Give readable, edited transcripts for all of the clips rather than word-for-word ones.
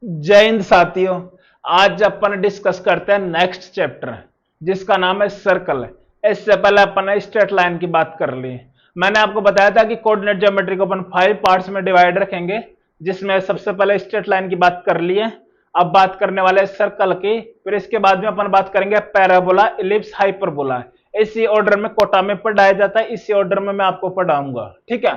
जय हिंद साथियों। आज अपन डिस्कस करते हैं नेक्स्ट चैप्टर जिसका नाम है सर्कल। इससे पहले अपन ने स्ट्रेट लाइन की बात कर ली। मैंने आपको बताया था कि कोऑर्डिनेट ज्योमेट्री को अपन 5 पार्ट्स में डिवाइड रखेंगे, जिसमें सबसे पहले स्ट्रेट लाइन की बात कर ली है। अब बात करने वाले सर्कल की, फिर इसके बाद में अपन बात करेंगे पैराबोला, इलिप्स, हाइपरबोला। इसी ऑर्डर में कोटा में पढ़ाया जाता है, इसी ऑर्डर में मैं आपको पढ़ाऊंगा, ठीक है।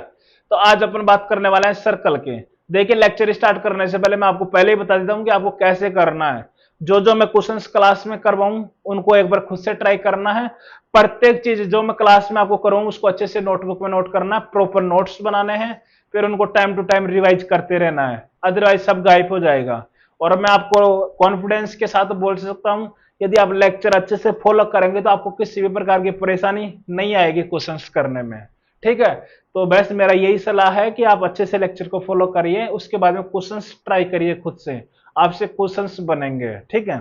तो आज अपन बात करने वाले हैं सर्कल के। देखिए, लेक्चर स्टार्ट करने से पहले मैं आपको पहले ही बता देता हूं कि आपको कैसे करना है। जो जो मैं क्वेश्चंस क्लास में करवाऊं उनको एक बार खुद से ट्राई करना है। प्रत्येक चीज जो मैं क्लास में आपको करवाऊं उसको अच्छे से नोटबुक में नोट करना है, प्रॉपर नोट्स बनाने हैं, फिर उनको टाइम टू टाइम रिवाइज करते रहना है, अदरवाइज सब गायब हो जाएगा। और मैं आपको कॉन्फिडेंस के साथ बोल सकता हूं, यदि आप लेक्चर अच्छे से फॉलो करेंगे तो आपको किसी भी प्रकार की परेशानी नहीं आएगी क्वेश्चंस करने में, ठीक है। तो बस मेरा यही सलाह है कि आप अच्छे से लेक्चर को फॉलो करिए, उसके बाद में क्वेश्चंस ट्राई करिए खुद से, आपसे क्वेश्चंस बनेंगे, ठीक है।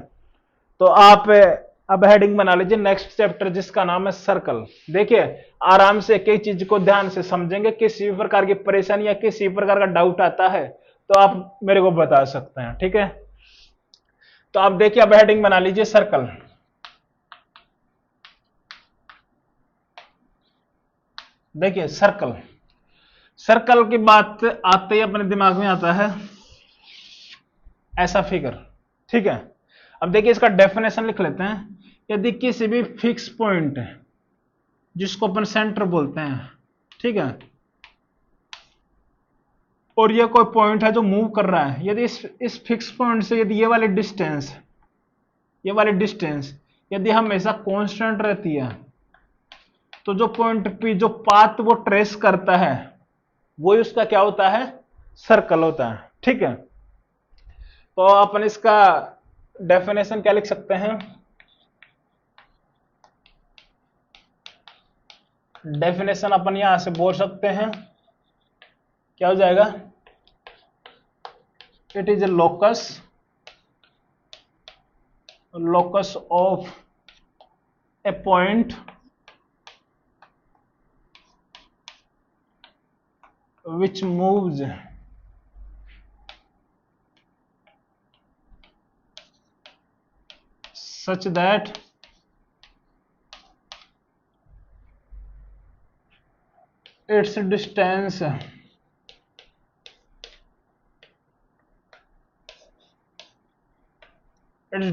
तो आप अब हेडिंग बना लीजिए नेक्स्ट चैप्टर जिसका नाम है सर्कल। देखिए, आराम से एक एक चीज को ध्यान से समझेंगे, किसी भी प्रकार की परेशानी या किसी भी प्रकार का डाउट आता है तो आप मेरे को बता सकते हैं, ठीक है। तो आप देखिए, अब हेडिंग बना लीजिए सर्कल। देखिए सर्कल, सर्कल की बात आते ही अपने दिमाग में आता है ऐसा फिगर, ठीक है। अब देखिए, इसका डेफिनेशन लिख लेते हैं। यदि किसी भी फिक्स पॉइंट जिसको अपन सेंटर बोलते हैं, ठीक है, और ये कोई पॉइंट है जो मूव कर रहा है, यदि इस फिक्स पॉइंट से यदि ये वाली डिस्टेंस यदि हमेशा कांस्टेंट रहती है, तो जो पॉइंट पी जो पाथ वो ट्रेस करता है वही उसका क्या होता है, सर्कल होता है, ठीक है। तो अपन इसका डेफिनेशन क्या लिख सकते हैं, डेफिनेशन अपन यहां से बोल सकते हैं, क्या हो जाएगा, it is a locus of A point which moves such that its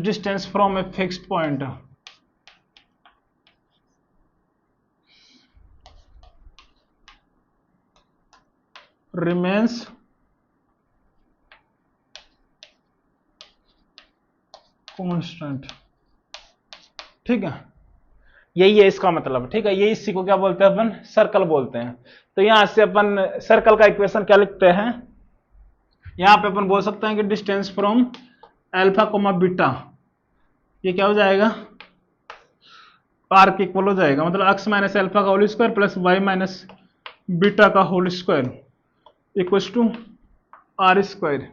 distance from a fixed point remains constant, ठीक है। यही है इसका मतलब, ठीक है। यही इसी को क्या बोलते हैं अपन, सर्कल बोलते हैं। तो यहां से अपन सर्कल का इक्वेशन क्या लिखते हैं, यहां पे अपन बोल सकते हैं कि distance from alpha comma beta, ये क्या हो जाएगा, आर के इक्वल हो जाएगा, मतलब एक्स माइनस अल्फा का whole square plus Y minus beta का whole square equal to are square.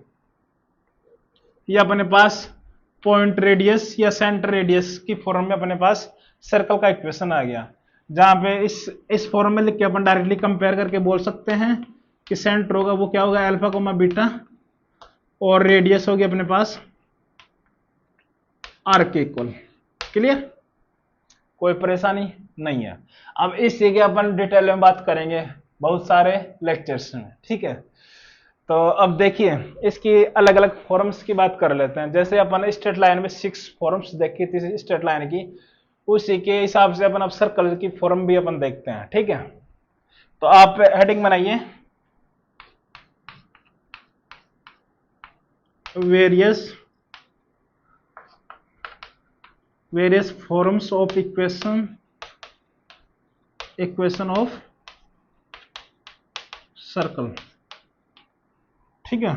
ये अपने पास पॉइंट रेडियस या सेंटर रेडियस की फॉर्म में अपने पास सर्कल का इक्वेशन आ गया, जहां पे इस फॉर्म में लिख के अपन डायरेक्टली कंपेयर करके बोल सकते हैं कि सेंटर होगा वो क्या होगा, अल्फा कोमा बीटा, और रेडियस होगी अपने पास आर के इक्वल। क्लियर, कोई परेशानी नहीं है। अब इसी की अपन डिटेल में बात करेंगे बहुत सारे लेक्चर्स में, ठीक है। तो अब देखिए, इसकी अलग अलग फॉर्म्स की बात कर लेते हैं। जैसे अपन स्ट्रेट लाइन में 6 फॉर्म्स देखी थी स्ट्रेट लाइन की, उसी के हिसाब से अपन अब सर्कल की फॉर्म भी अपन देखते हैं, ठीक है। तो आप हेडिंग बनाइए, various forms of equation of circle, ठीक है।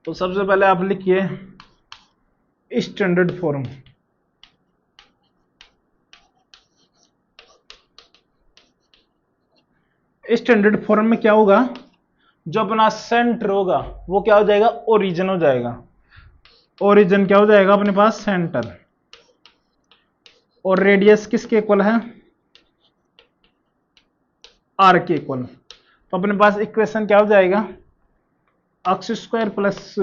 तो सबसे पहले आप लिखिए स्टैंडर्ड फॉर्म। स्टैंडर्ड फॉर्म में क्या होगा, जो अपना सेंटर होगा वो क्या हो जाएगा, ओरिजिन हो जाएगा। ओरिजिन क्या हो जाएगा अपने पास, सेंटर। और रेडियस किसके इक्वल है, आर के इक्वल। तो तो अपने पास इक्वेशन क्या हो जाएगा, x square plus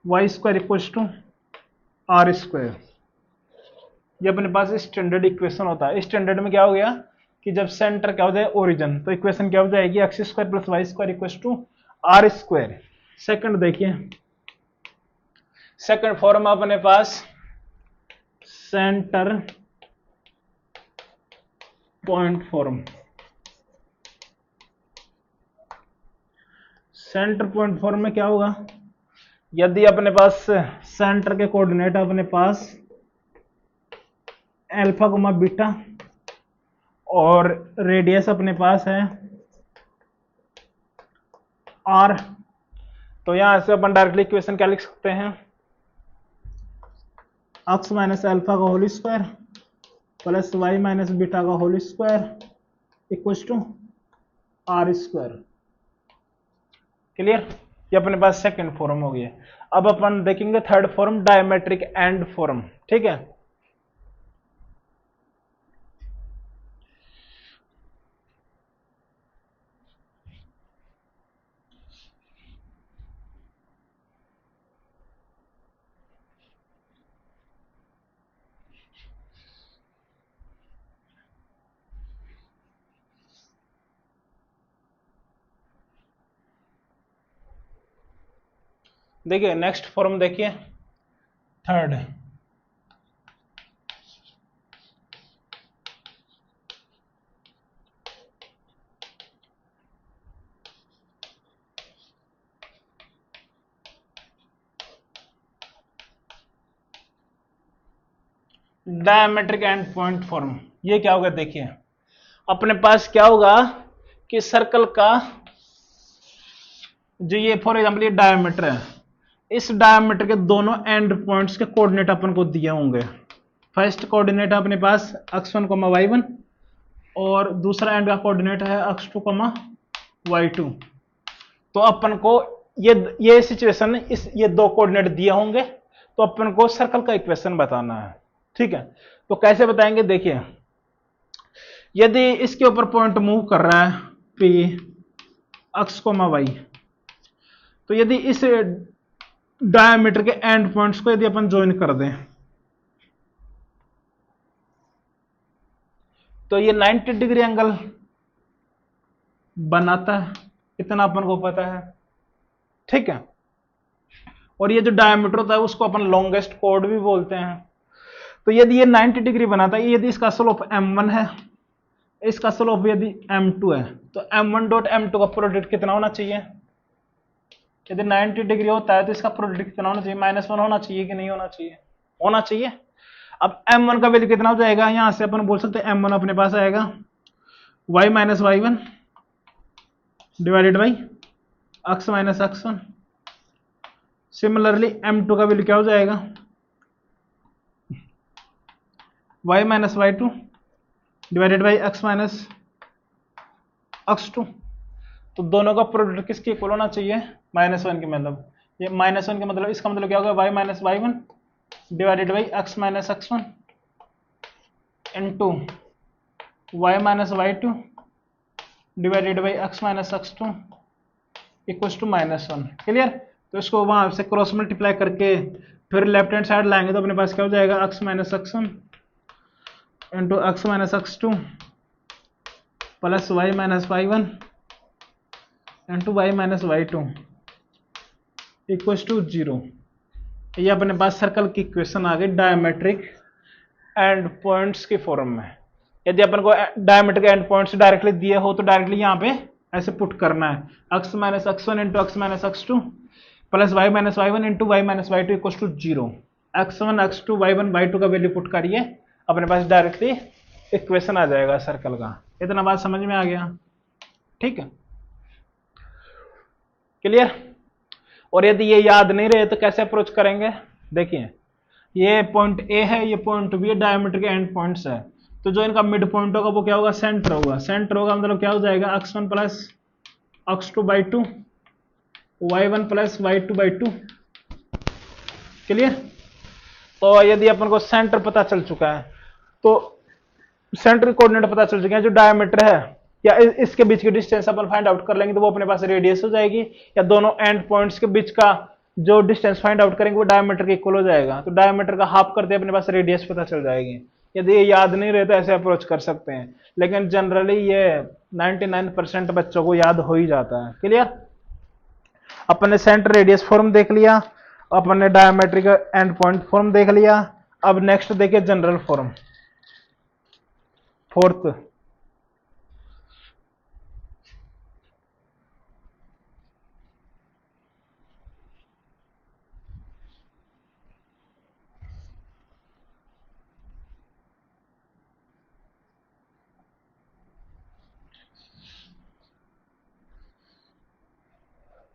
Y square equal to are square. ये अपने पास स्टैंडर्ड इक्वेशन होता है। स्टैंडर्ड में क्या हो गया कि जब सेंटर क्या हो जाए ओरिजिन, तो इक्वेशन क्या हो जाएगी, X square plus Y square equal to are square. Second देखिए, सेकंड फॉर्म अपने पास centre point form. Centre point form में क्या होगा, यदि अपने पास सेंटर के कोऑर्डिनेट अपने पास अल्फा कोमा बीटा और रेडियस अपने पास है आर, तो यहां से अपन डायरेक्टली इक्वेशन क्या लिख सकते हैं, एक्स माइनस अल्फा का whole square plus Y minus beta का whole square equal to are square. Clear, ये अपने पास सेकंड फॉर्म हो गया। अब अपन देखेंगे third form, diametric end form. ठीक है, देखिए नेक्स्ट फॉर्म देखिए third, diametric end point form. ये क्या होगा, देखिए अपने पास क्या होगा कि सर्कल का जो ये फॉर एग्जांपल ये डायमीटर है, इस डायमीटर के दोनों एंड पॉइंट्स के कोऑर्डिनेट अपन को दिए होंगे। फर्स्ट कोऑर्डिनेट अपने पास x1, y1 और दूसरा एंड का कोऑर्डिनेट है x2, y2। तो अपन को ये सिचुएशन ये दो कोऑर्डिनेट दिए होंगे, तो अपन को सर्कल का इक्वेशन बताना है। ठीक है, तो कैसे बताएंगे, देखिए यदि इसके ऊपर पॉइंट मूव कर रहा है P x, y, तो यदि इस डायमीटर के एंड पॉइंट्स को यदि अपन ज्वाइन कर दें तो ये 90 डिग्री एंगल बनाता है, इतना अपन को पता है। ठीक है, और ये जो डायमीटर होता है उसको अपन लॉन्गेस्ट कॉर्ड भी बोलते हैं। तो यदि ये 90 डिग्री बनाता है, यदि इसका स्लोप m1 है, इसका स्लोप यदि m2 है, तो m1 डॉट m2 का प्रोडक्ट कितना होना चाहिए, यदि 90 डिग्री होता है तो इसका प्रोडक्ट कितना होना चाहिए, -1 होना चाहिए कि नहीं होना चाहिए, होना चाहिए। अब m1 का वैल्यू कितना हो जाएगा, यहां से अपन बोल सकते हैं m1 अपने पास आएगा y minus y1 divided by x minus x1। Similarly m2 का वैल्यू क्या हो जाएगा, y minus y2 divided by x minus x2। तो दोनों का प्रोडक्ट किसके इक्वल होना चाहिए, -1 के, मतलब ये -1 के मतलब इसका मतलब क्या होगा, y minus y1 divided by x minus x1 into y minus y2 divided by x minus x2 equals to -1। Clear, तो इसको वहां से क्रॉस मल्टीप्लाई करके फिर लेफ्ट हैंड साइड लाएंगे तो अपने पास क्या हो जाएगा, x minus x1 into x minus x2 plus y minus y1 into y minus y2 equals to 0। ये अपने पास सर्कल की इक्वेशन आ गई डायमेट्रिक एंड पॉइंट्स की फॉर्म में। यदि अपन को डायमीटर के एंड पॉइंट्स डायरेक्टली दिए हो तो डायरेक्टली यहाँ पे ऐसे पुट करना है, x minus x1 into x minus x2 plus y minus y1 into y minus y2 equals to 0। x1 x2 y1 y2 का वैल्यू पुट करिए, अपने पास डायरेक्टली इक्वेशन आ जाएगा सर्कल का। इतना बात समझ में आ गया, ठीक है, क्लियर। और यदि ये याद नहीं रहे तो कैसे अप्रोच करेंगे, देखिए ये पॉइंट ए है, ये पॉइंट बी है, डायमीटर के एंड पॉइंट्स है, तो जो इनका मिड पॉइंट होगा वो क्या होगा, सेंटर होगा। सेंटर होगा मतलब क्या हो जाएगा, x1 plus x2 by 2 y1 plus y2 by 2। Clear, तो यदि अपन को सेंटर पता चल चुका है तो सेंटर कोऑर्डिनेट पता चल चुके हैं, जो डायमीटर है या इसके बीच की डिस्टेंस अपन फाइंड आउट कर लेंगे तो वो अपने पास रेडियस हो जाएगी, या दोनों एंड पॉइंट्स के बीच का जो डिस्टेंस फाइंड आउट करेंगे वो डायमीटर के इक्वल हो जाएगा, तो डायमीटर का हाफ करते अपने पास रेडियस पता चल जाएगी। यदि ये याद नहीं रहता ऐसे अप्रोच कर सकते हैं, लेकिन जनरली ये 99% बच्चों को याद हो ही जाता है। क्लियर? अपन ने सेंटर रेडियस फॉर्म देख लिया, अपन ने डायमेट्रिक एंड पॉइंट फॉर्म देख लिया। अब नेक्स्ट देखिए जनरल फॉर्म, फोर्थ।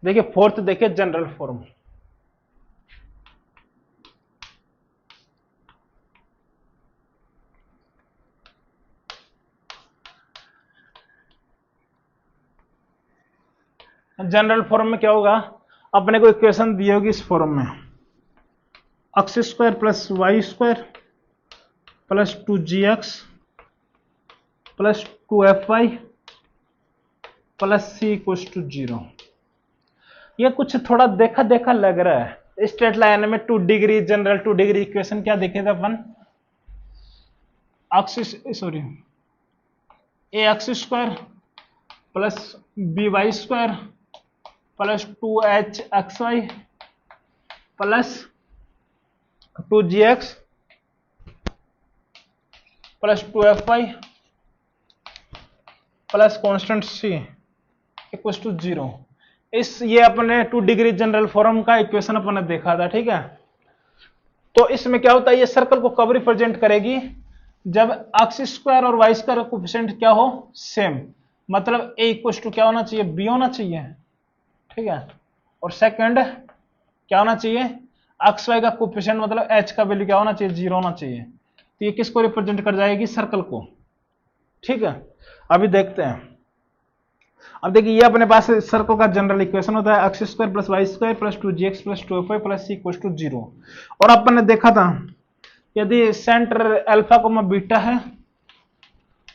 देखिए फोर्थ, देखिए जनरल फॉर्म। जनरल फॉर्म में क्या होगा, अपने को इक्वेशन दी होगी इस फॉर्म में, x square plus Y square plus 2gx plus 2fy plus c equals to 0। ये कुछ थोड़ा देखा देखा लग रहा है। स्ट्रेट लाइन में 2 डिग्री जनरल 2 डिग्री इक्वेशन क्या देखे थे अपन, A X square plus B Y square plus 2h X Y plus 2gx plus 2fy plus constant c equals to 0। ये अपने 2 डिग्री जनरल फॉर्म का इक्वेशन अपन ने देखा था, ठीक है। तो इसमें क्या होता है, ये सर्कल को कब रिप्रेजेंट करेगी, जब एक्स स्क्वायर और वाई स्क्वायर का कोफिशिएंट क्या हो, सेम, मतलब ए इक्वल्स टू क्या होना चाहिए, बी होना चाहिए, ठीक है। और सेकंड क्या होना चाहिए, एक्स वाई का कोफिशिएंट मतलब एच का वैल्यू क्या होना चाहिए, 0 होना चाहिए। तो ये किसको रिप्रेजेंट कर जाएगी, सर्कल को, ठीक है। अभी देखते हैं। अब देखिए ये अपने पास सर्कल का जनरल इक्वेशन होता है x square plus Y square plus 2gx plus 2fy plus c equals to 0। और अपन ने देखा था यदि सेंटर अल्फा कोमा बीटा है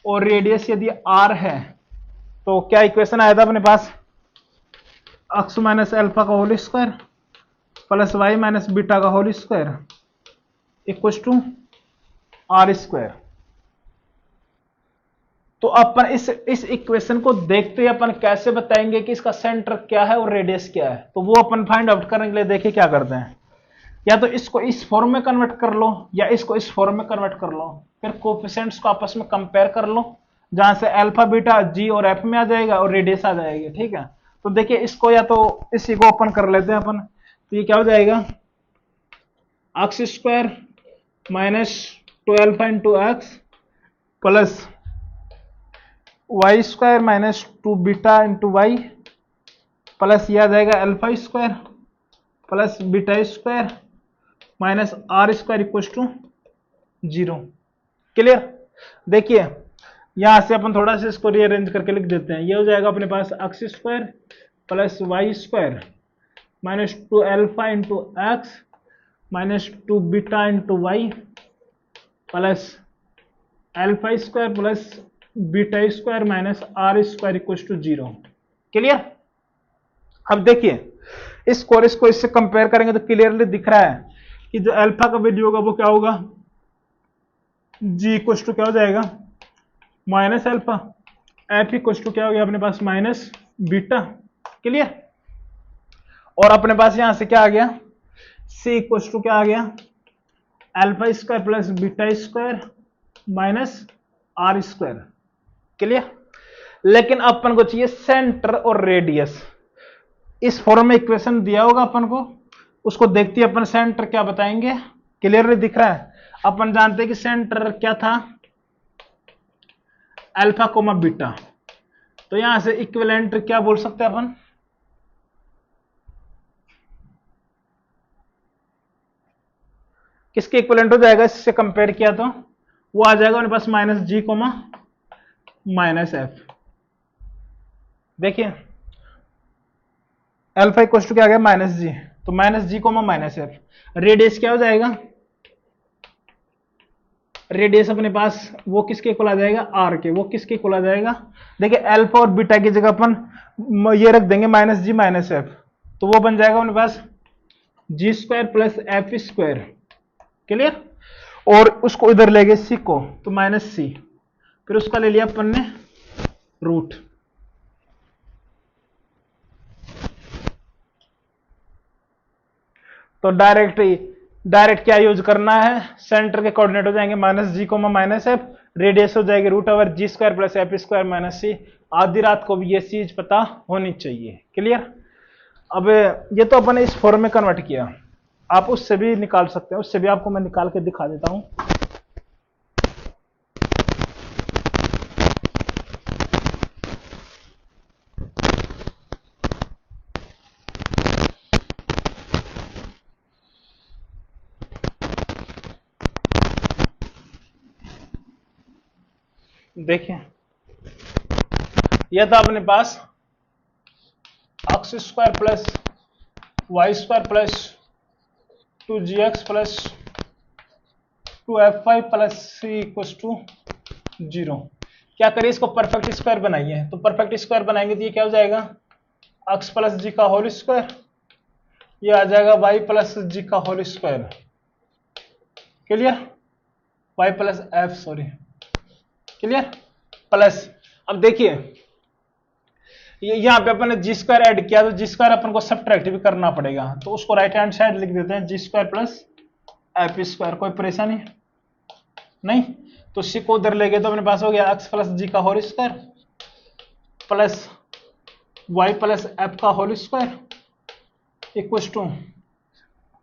और रेडियस यदि r है तो क्या इक्वेशन आया था अपने पास, एक्स माइनस अल्फा का whole square plus Y minus beta का whole square equals to r square. तो अपन इस इक्वेशन को देखते ही अपन कैसे बताएंगे कि इसका सेंटर क्या है और रेडियस क्या है, तो वो अपन फाइंड आउट करने के लिए देखिए क्या करते हैं, या तो इसको इस फॉर्म में कन्वर्ट कर लो या इसको इस फॉर्म में कन्वर्ट कर लो, फिर कोफिशिएंट्स को आपस में कंपेयर कर लो, जहां से अल्फा बीटा जी और एफ में आ जाएगा और रेडियस आ जाएगी, ठीक है। तो देखिए इसको या तो इसी को ओपन कर लेते हैं अपन, तो ये क्या हो जाएगा, x square minus 12 into x plus Y square minus 2 beta into Y plus यह आ जाएगा alpha square plus beta square minus are square equal to 0। Clear? देखिए यहां से अपन थोड़ा सा इसको रीअरेंज करके लिख देते हैं। ये हो जाएगा अपने पास x square plus Y square minus 2 alpha into X minus 2 beta into Y plus alpha square plus beta square minus are square equal to 0। Clear? अब देखिए इसको और इसको इससे कंपेयर करेंगे तो क्लियरली दिख रहा है कि जो अल्फा का वैल्यू होगा वो क्या होगा, जी इक्वल टू क्या हो जाएगा, minus alpha, f equal to क्या हो गया अपने पास, माइनस बीटा। क्लियर? और अपने पास यहां से क्या आ गया, सी इक्वल टू क्या आ गया, alpha square plus beta square minus are square. Clear? लेकिन अपन को चाहिए सेंटर और रेडियस। इस फॉर्म में इक्वेशन दिया होगा अपन को, उसको देखते अपन सेंटर क्या बताएंगे, क्लियरली दिख रहा है। अपन जानते हैं कि सेंटर क्या था, अल्फा कोमा बीटा, तो यहां से इक्विवेलेंट क्या बोल सकते हैं अपन, किसके इक्विवेलेंट हो जाएगा, इससे कंपेयर किया तो वो आ जाएगा अपने पास minus g comma minus F. देखिए अल्फा इक्वल टू क्या आ गया, माइनस जी, तो minus g comma minus f. Radius क्या हो जाएगा, रेडियस अपने पास वो किसके इक्वल आ जाएगा, आर के। वो किसके इक्वल आ जाएगा, देखिए अल्फा और बीटा की जगह अपन ये रख देंगे माइनस जी माइनस एफ, तो वो बन जाएगा अपने पास g square plus f square. Clear. और उसको इधर ले गए सी को, तो माइनस सी, फिर उसका ले लिया अपन ने रूट। तो डायरेक्ट क्या यूज करना है, सेंटर के कोऑर्डिनेट हो जाएंगे minus g comma minus f, radius हो जाएगी root over g square plus f square minus c. आधी रात को भी ये चीज पता होनी चाहिए। क्लियर। अब ये तो अपन ने इस फॉर्म में कन्वर्ट किया, आप उससे भी निकाल सकते हैं, उससे भी आपको मैं निकाल के दिखा देता हूं। देखिए यह था अपने पास x square plus Y square plus 2gx plus 2f5 plus c equal to 0। क्या करिए, इसको परफेक्ट स्क्वायर बनाइए। तो परफेक्ट स्क्वायर बनाएंगे तो ये क्या हो जाएगा, x प्लस जी का होल स्क्वायर, ये आ जाएगा y प्लस जी का whole square. Clear. y plus f, sorry, clear, plus. अब देखिए यहां पे अपन ने जी स्क्वायर ऐड किया, तो जी स्क्वायर अपन को सब्ट्रैक्ट भी करना पड़ेगा, तो उसको राइट हैंड साइड लिख देते हैं जी स्क्वायर प्लस एफ स्क्वायर। कोई परेशानी नहीं। तो सी को उधर ले गए तो अपने पास हो गया एक्स प्लस जी का whole square plus y plus f का होल स्क्वायर इक्वल टू,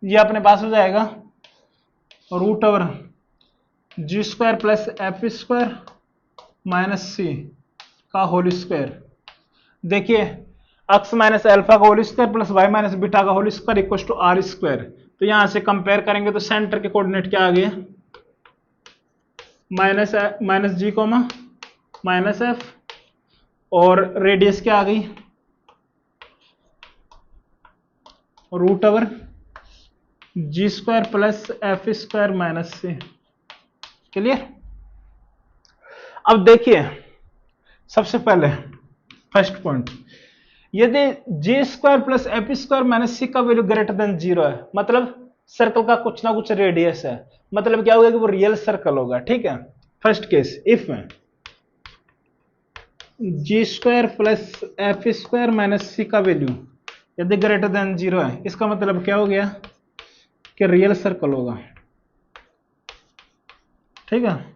ये अपने पास हो जाएगा root over g square plus f square minus c का होल स्क्वायर। देखिए एक्स माइनस एल्फा का whole square plus Y minus beta का whole square equal to are square. तो यहां से कंपेयर करेंगे तो सेंटर के कोऑर्डिनेट क्या आ गए, minus g comma minus f, और रेडियस क्या आ गई, root over g square plus f square minus c. Clear. अब देखिए सबसे पहले फर्स्ट पॉइंट, यदि g square plus f square minus c का वैल्यू ग्रेटर देन 0 है, मतलब सर्कल का कुछ ना कुछ रेडियस है, मतलब क्या होगा कि वो रियल सर्कल होगा। ठीक है। First case, if g square plus f square minus c का वैल्यू यदि ग्रेटर देन 0 है, इसका मतलब क्या हो गया कि रियल सर्कल होगा। ठीक है।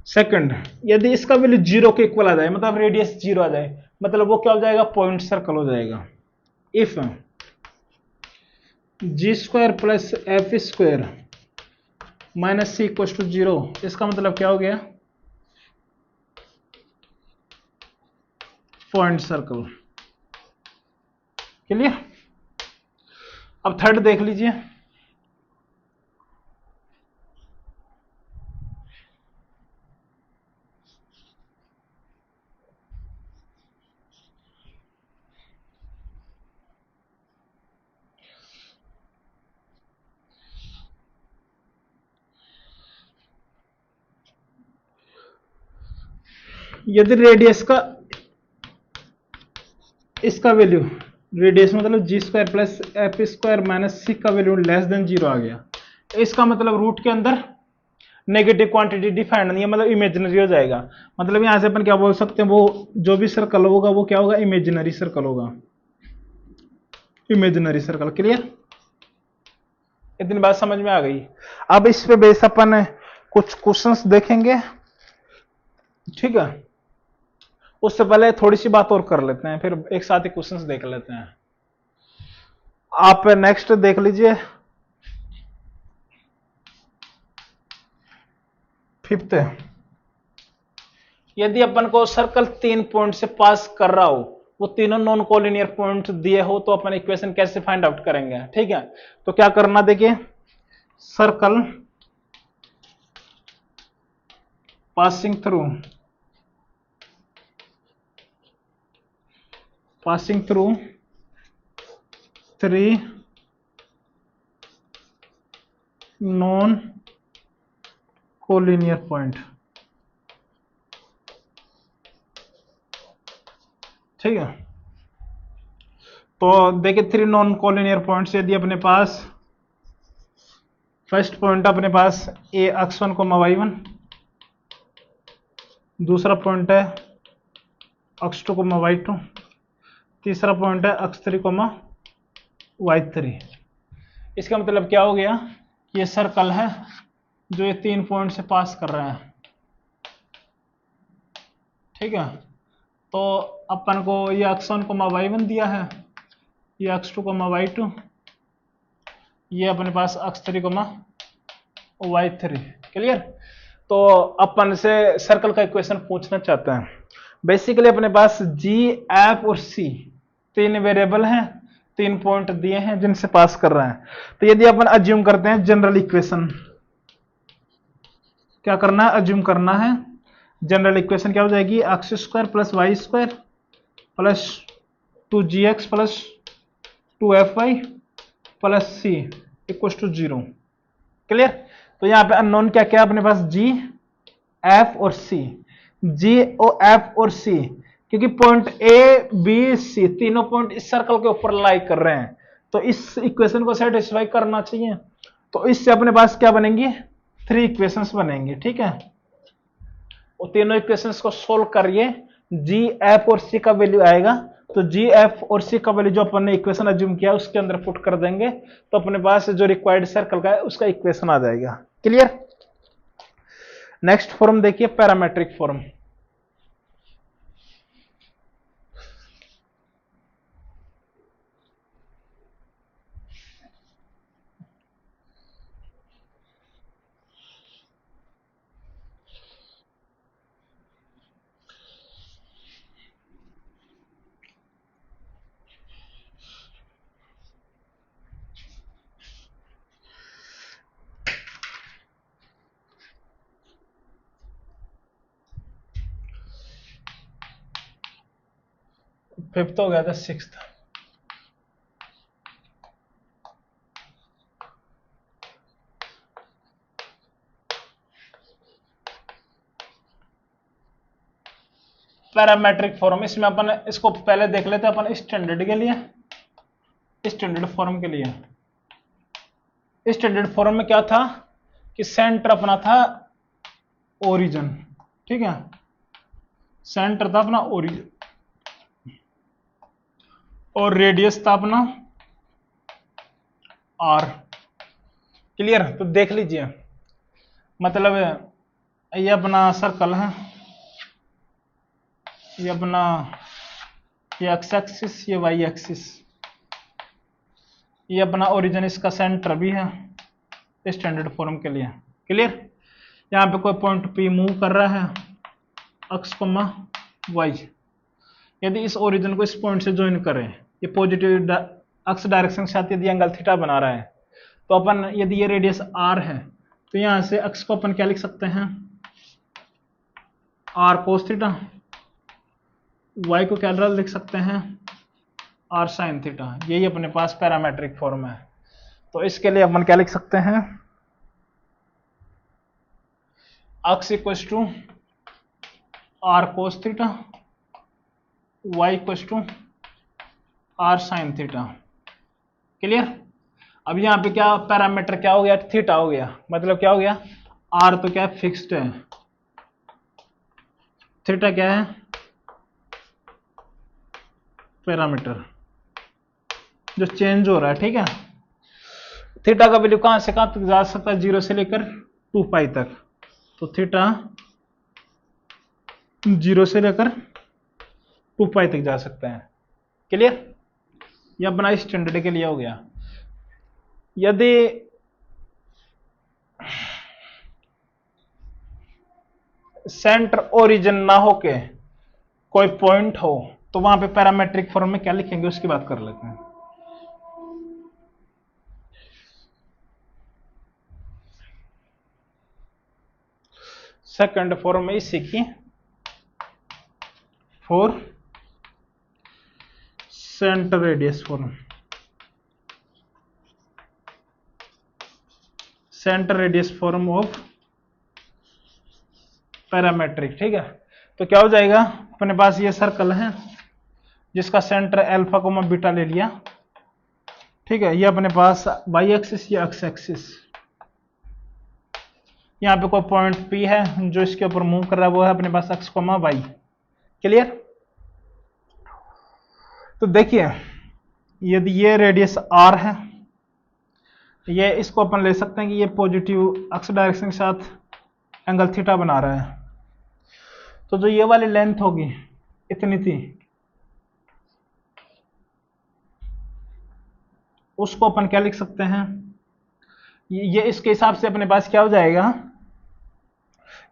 सेकंड, यदि इसका वैल्यू 0 के इक्वल आ जाए, मतलब रेडियस 0 आ जाए, मतलब वो क्या हो जाएगा, पॉइंट सर्कल हो जाएगा। If g square plus f square minus c equal to 0, इसका मतलब क्या हो गया, पॉइंट सर्कल। क्लियर। अब थर्ड देख लीजिए, यदि रेडियस का इसका वैल्यू, रेडियस मतलब g square plus f square minus c का वैल्यू लेस देन 0 आ गया, इसका मतलब रूट के अंदर नेगेटिव क्वांटिटी डिफाइंड नहीं है, मतलब इमेजिनरी हो जाएगा। मतलब यहां से अपन क्या बोल सकते हैं, वो जो भी सर्कल होगा वो क्या होगा, इमेजिनरी सर्कल होगा, इमेजिनरी सर्कल। क्लियर। इतनी बात समझ में आ गई। अब इस पे बेस अपन कुछ क्वेश्चंस देखेंगे। ठीक है। उससे पहले थोड़ी सी बात और कर लेते हैं, फिर एक साथ ही क्वेश्चंस देख लेते हैं। आप नेक्स्ट देख लीजिए, फिफ्थ, यदि अपन को सर्कल 3 पॉइंट से पास कर रहा हो, वो तीनों नॉन कोलिनियर पॉइंट दिए हो, तो अपन इक्वेशन कैसे फाइंड आउट करेंगे। ठीक है। तो क्या करना, देखिए circle passing through 3 non collinear point, ठीक है। तो देखिए 3 नॉन कोलिनियर पॉइंट्स, यदि अपने पास फर्स्ट पॉइंट अपने पास ए x1 y1, दूसरा पॉइंट है x2 y2, तीसरा पॉइंट है x3 y3। इसका मतलब क्या हो गया, ये सर्कल है जो ये 3 पॉइंट से पास कर रहा है, ठीक है। तो अपन को ये x1 y1 दिया है, ये x2 y2, ये अपने पास x3 y3, क्लियर। तो अपन से सर्कल का इक्वेशन पूछना चाहते हैं। बेसिकली अपने पास g, f और c 3 वेरिएबल हैं, 3 पॉइंट दिए हैं जिनसे पास कर रहे हैं। तो यदि अपन अज्यूम करते हैं जनरल इक्वेशन, क्या करना है, अज्यूम करना है। जनरल इक्वेशन क्या हो जाएगी, x² plus y² plus 2gx plus 2fy plus c equal to 0, clear. तो यहां पे अननोन क्या क्या अपने पास, g, f और c। g और f और c क्योंकि पॉइंट ए बी सी तीनों पॉइंट इस सर्कल के ऊपर लाई कर रहे हैं, तो इस इक्वेशन को सेटिस्फाई करना चाहिए। तो इससे अपने पास क्या बनेंगी, 3 इक्वेशंस बनेंगी, ठीक है। और तीनों इक्वेशंस को सोल्व करिए, जी, एफ और सी का वैल्यू आएगा। तो जी, एफ और सी का वैल्यू जो अपन ने इक्वेशन अज्यूम किया उसके अंदर पुट कर देंगे, तो अपने पास जो रिक्वायर्ड सर्कल का है उसका इक्वेशन आ जाएगा, क्लियर। नेक्स्ट फॉर्म देखिए, पैरामेट्रिक फॉर्म। फिफ्थ हो गया था, सिक्स्थ। पैरामेट्रिक फॉर्म, इसमें अपन इसको पहले देख लेते हैं अपन स्टैंडर्ड के लिए, स्टैंडर्ड फॉर्म के लिए। स्टैंडर्ड फॉर्म में क्या था कि सेंटर अपना था ओरिजिन, ठीक है, सेंटर था अपना ओरिजिन और रेडियस था अपना आर, क्लियर। तो देख लीजिए, मतलब ये अपना सर्कल है, ये अपना ये एक्स एक्सिस, ये वाई एक्सिस, ये अपना ओरिजिन, इसका सेंटर भी है स्टैंडर्ड फॉर्म के लिए, क्लियर। यहाँ पे कोई पॉइंट पी मूव कर रहा है एक्स वाई, यदि इस ओरिजिन को इस पॉइंट से ज्वाइन करें, ये पॉजिटिव एक्स डायरेक्शन के साथ यदि एंगल थीटा बना रहा है, तो अपन यदि ये रेडियस आर है तो यहां से एक्स को अपन क्या लिख सकते हैं, आर कोस थीटा, वाई को क्या लिख सकते हैं, आर साइन थीटा। यही अपने पास पैरामेट्रिक फॉर्म है। तो इसके लिए अपन क्या लिख सकते हैं, x equal to r cos theta, y equal to r sine theta, clear. अब यहां पे क्या पैरामीटर क्या हो गया, थीटा हो गया। मतलब क्या हो गया, आर तो क्या है, फिक्स्ड है, थीटा क्या है, पैरामीटर जो चेंज हो रहा है, ठीक है। थीटा का वैल्यू कहां से कहां तक जा सकता है, 0 से लेकर 2 पाई तक। तो थीटा 0 से लेकर 2 पाई तक जा सकता है, क्लियर। ये अपना स्टैंडर्ड के लिए हो गया। यदि सेंटर ओरिजिन ना होके कोई पॉइंट हो, तो वहां पे पैरामेट्रिक फॉर्म में क्या लिखेंगे उसकी बात कर लेते हैं। सेकंड फॉर्म में इसी की for centre radius form, centre radius form of parametric, ठीक है। तो क्या हो जाएगा, अपने पास ये सर्कल है जिसका सेंटर अल्फा कोमा बीटा ले लिया, ठीक है। ये अपने पास वाई एक्सिस या एक्स एक्सिस, यहाँ पे कोई पॉइंट पी है जो इसके ऊपर मूव कर रहा है, वो है अपने पास एक्स कोमा वाई। क्लियर। तो देखिए यदि ये रेडियस आर है, ये इसको अपन ले सकते हैं कि ये पॉजिटिव एक्स डायरेक्शन के साथ एंगल थीटा बना रहा है। तो जो ये वाली लेंथ होगी इतनी थी, उसको अपन क्या लिख सकते हैं, ये इसके हिसाब से अपने पास क्या हो जाएगा,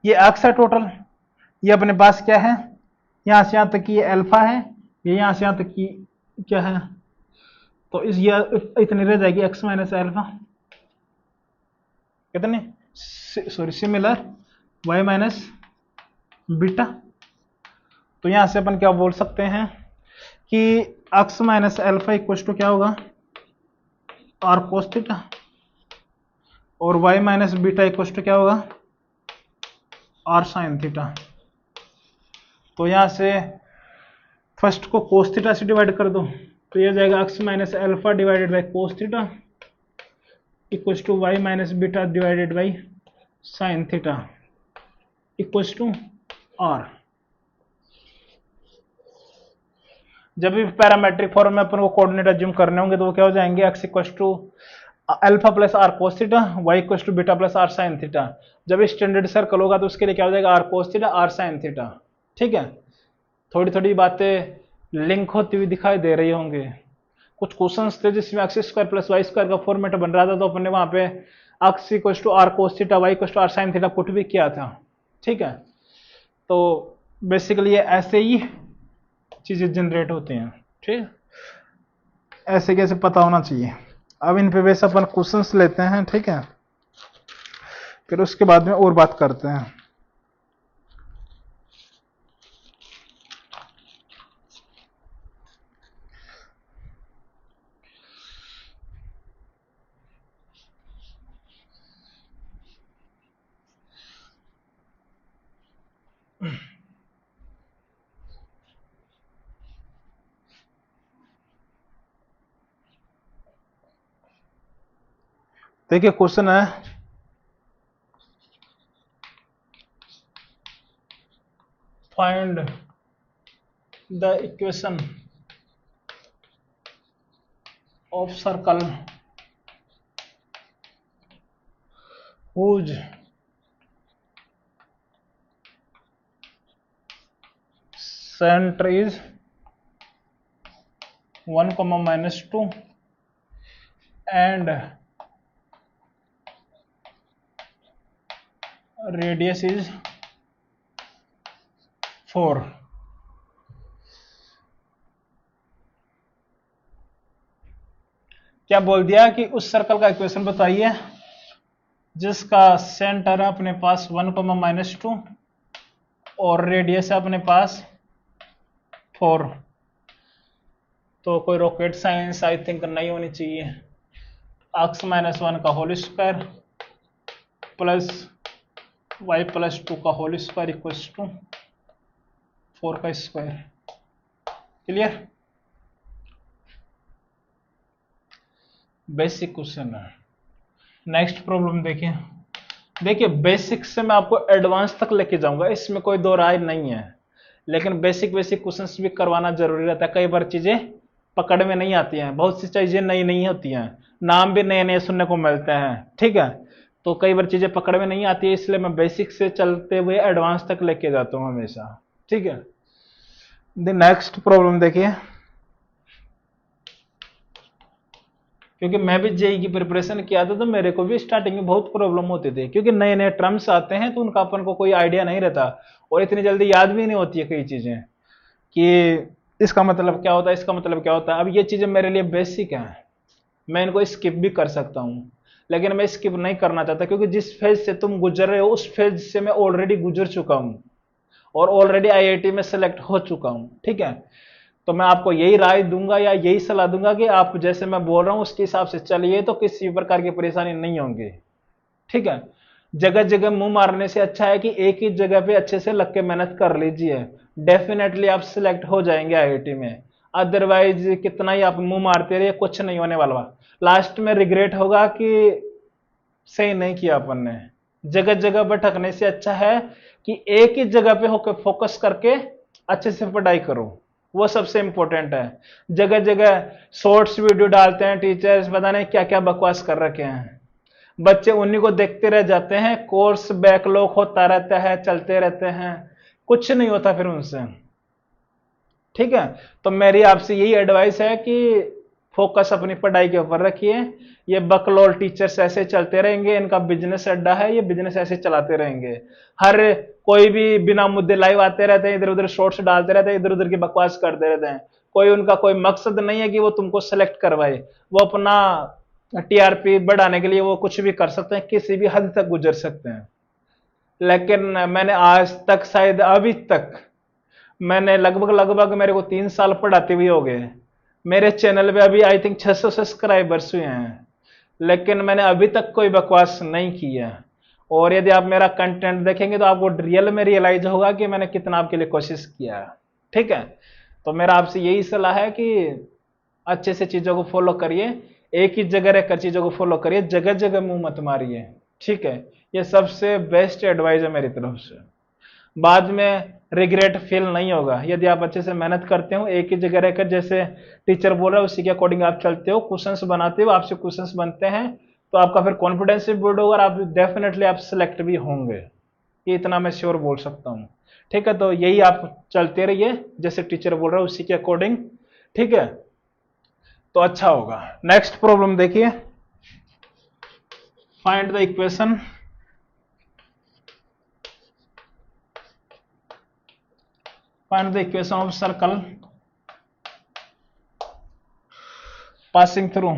ये एक्स है टोटल, ये अपने पास क्या है, यहां से यहां तक की ये अल्फा है, ये यहां से यहां तक की क्या है, तो इस ये इतनी रह जाएगी एक्स माइनस अल्फा, कितने sorry similar y minus beta. तो यहां से अपन क्या बोल सकते हैं कि x minus alpha equal to क्या होगा, आर कोस थीटा, और y minus beta equal to क्या होगा, आर साइन थीटा। तो यहां से फर्स्ट को कोस थीटा से डिवाइड कर दो, तो ये जाएगा x minus alpha divided by cos theta equal to y minus beta divided by sine theta equal to r. जब भी पैरामेट्रिक फॉर्म में अपन को कोऑर्डिनेट अज्यूम करने होंगे तो वो क्या हो जाएंगे, x equal to alpha plus r cos theta, y equal to beta plus r sine theta. जब स्टैंडर्ड सर्कल होगा तो उसके लिए क्या हो जाएगा, r cos theta r sine theta, ठीक है। थोड़ी थोड़ी बातें लिंक होती हुई दिखाई दे रही होंगे। कुछ क्वेश्चंस थे जिसमें x square plus Y square का फॉर्मेट बन रहा था, तो अपन ने वहां पे x equal to r cos theta y equal to r sine theta put भी किया था, ठीक है। तो बेसिकली ये ऐसे ही चीजें जनरेट होती हैं, ठीक, ऐसे कैसे पता होना चाहिए। अब इन पे वैसे अपन क्वेश्चंस लेते हैं, ठीक है, फिर उसके बाद में और बात करते हैं। देखिए क्वेश्चन है, find the equation of circle whose center is 1, -2 and radius is 4। क्या बोल दिया कि उस सर्कल का इक्वेशन बताइए जिसका सेंटर है अपने पास 1, -2 और रेडियस है अपने पास 4। तो कोई रॉकेट साइंस आई थिंक नहीं होनी चाहिए। एक्स माइनस 1 का whole square plus y plus 2 का होल स्क्वायर इक्वल टू 4 का स्क्वायर। क्लियर। बेसिक क्वेश्चन है। नेक्स्ट प्रॉब्लम देखिए। देखिए बेसिक से मैं आपको एडवांस तक लेके जाऊंगा, इसमें कोई दो राय नहीं है, लेकिन बेसिक क्वेश्चंस भी करवाना जरूरी रहता है। कई बार चीजें पकड़ में नहीं आती हैं, बहुत सी चीजें नई नहीं होती हैं, नाम भी नए नए सुनने को मिलते हैं, ठीक है। तो कई बार चीजें पकड़ में नहीं आती है, इसलिए मैं बेसिक से चलते हुए एडवांस तक लेके जाता हूं हमेशा, ठीक है। नेक्स्ट प्रॉब्लम देखिए, क्योंकि मैं भी जेई की प्रिपरेशन किया था तो मेरे को भी स्टार्टिंग में बहुत प्रॉब्लम होते थे, क्योंकि नए नए टर्म्स आते हैं तो उनका अपन को कोई आइडिया नहीं रहता और इतनी जल्दी याद भी नहीं होती है कई चीजें कि इसका मतलब क्या होता है, इसका मतलब क्या होता है। अब ये चीजें मेरे लिए बेसिक हैं, मैं इनको स्किप भी कर सकता हूं, लेकिन मैं स्किप नहीं करना चाहता, क्योंकि जिस फेज से तुम गुजर रहे हो उस फेज से मैं ऑलरेडी गुजर चुका हूं और ऑलरेडी आईआईटी में सेलेक्ट हो चुका हूं, ठीक है। तो मैं आपको यही राय दूंगा या यही सलाह दूंगा कि आप जैसे मैं बोल रहा हूं उसके हिसाब से चलिए, तो किसी प्रकार की परेशानी नहीं होगी, ठीक है। जगह जगह मुंह मारने से अच्छा है कि एक ही जगह पे अच्छे से लग के मेहनत कर लीजिए, डेफिनेटली आप सिलेक्ट हो जाएंगे आईआईटी में। अदरवाइज कितना ही आप मुंह मारते रहिए, कुछ नहीं होने वाला, लास्ट में रिग्रेट होगा कि सही नहीं किया अपन ने। जगह जगह भटकने से अच्छा है कि एक ही जगह पे होकर फोकस करके अच्छे से पढ़ाई करो, वो सबसे इंपॉर्टेंट है। जगह जगह शॉर्ट्स वीडियो डालते हैं टीचर्स, पता नहीं क्या क्या बकवास कर रखे हैं, बच्चे उन्हीं को देखते रह जाते हैं, कोर्स बैकलॉग होता रहता है, चलते रहते हैं, कुछ नहीं होता फिर उनसे। ठीक है, तो मेरी आपसे यही एडवाइस है कि फोकस अपनी पढ़ाई के ऊपर रखिए। ये बकलोल टीचर्स ऐसे चलते रहेंगे, इनका बिजनेस अड्डा है, ये बिजनेस ऐसे चलाते रहेंगे। हर कोई भी बिना मुद्दे लाइव आते रहते हैं, इधर उधर शॉर्ट्स डालते रहते हैं, इधर उधर की बकवास करते रहते हैं। कोई उनका कोई मकसद नहीं है कि वो तुमको सेलेक्ट करवाए, वो अपना टीआरपी बढ़ाने के लिए वो कुछ भी कर सकते हैं, किसी भी हद तक गुजर सकते हैं। लेकिन मैंने आज तक, शायद अभी तक, मैंने लगभग लगभग मेरे को 3 साल पढ़ाते हुए हो गए। मेरे चैनल पे अभी आई थिंक 600 सब्सक्राइबर्स हुए हैं, लेकिन मैंने अभी तक कोई बकवास नहीं की है। और यदि आप मेरा कंटेंट देखेंगे तो आपको रियल में रियलाइज होगा कि मैंने कितना आपके लिए कोशिश किया है। ठीक है, तो मेरा आपसे यही सलाह है कि अच्छे से चीजों को फॉलो करिए, एक ही जगह रहकर चीजों को फॉलो करिए, जगह जगह मुंह मत मारिए। ठीक है, ये सबसे बेस्ट एडवाइस है मेरी तरफ से। बाद में रिग्रेट फील नहीं होगा यदि आप अच्छे से मेहनत करते हो, एक ही जगह रहकर जैसे टीचर बोल रहा है उसी के अकॉर्डिंग आप चलते हो, क्वेश्चंस बनाते हो, आपसे क्वेश्चंस बनते हैं, तो आपका फिर कॉन्फिडेंस भी बिल्ड होगा और आप डेफिनेटली आप सिलेक्ट भी होंगे, ये इतना मैं श्योर बोल सकता हूँ। ठीक है, तो यही आप चलते रहिए जैसे टीचर बोल रहा है उसी के अकॉर्डिंग। ठीक है, तो अच्छा होगा। नेक्स्ट प्रॉब्लम देखिए, find the equation find the equation of circle passing through